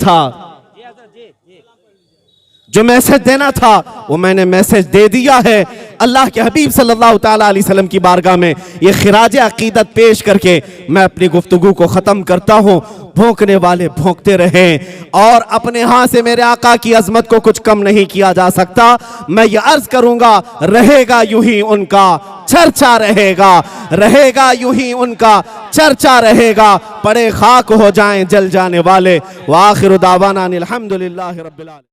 था, वो मैंने मैसेज दे दिया है। अल्लाह के हबीब सल्लल्लाहु ताला अलैहि वसल्लम की बारगाह में ये खिराज अकीदत पेश करके मैं अपनी गुफ्तगू को ख़त्म करता हूँ। भौंकने वाले भौंकते रहें, और अपने यहाँ से मेरे आका की अजमत को कुछ कम नहीं किया जा सकता। मैं ये अर्ज करूँगा, रहेगा यूं ही उनका चर्चा रहेगा, रहेगा यूं ही उनका चर्चा रहेगा। पड़े खाक हो जाएं जल जाने वाले। व आखिरु दावाना अनिल हम्दुलिल्लाहि रब्बिल आलमीन।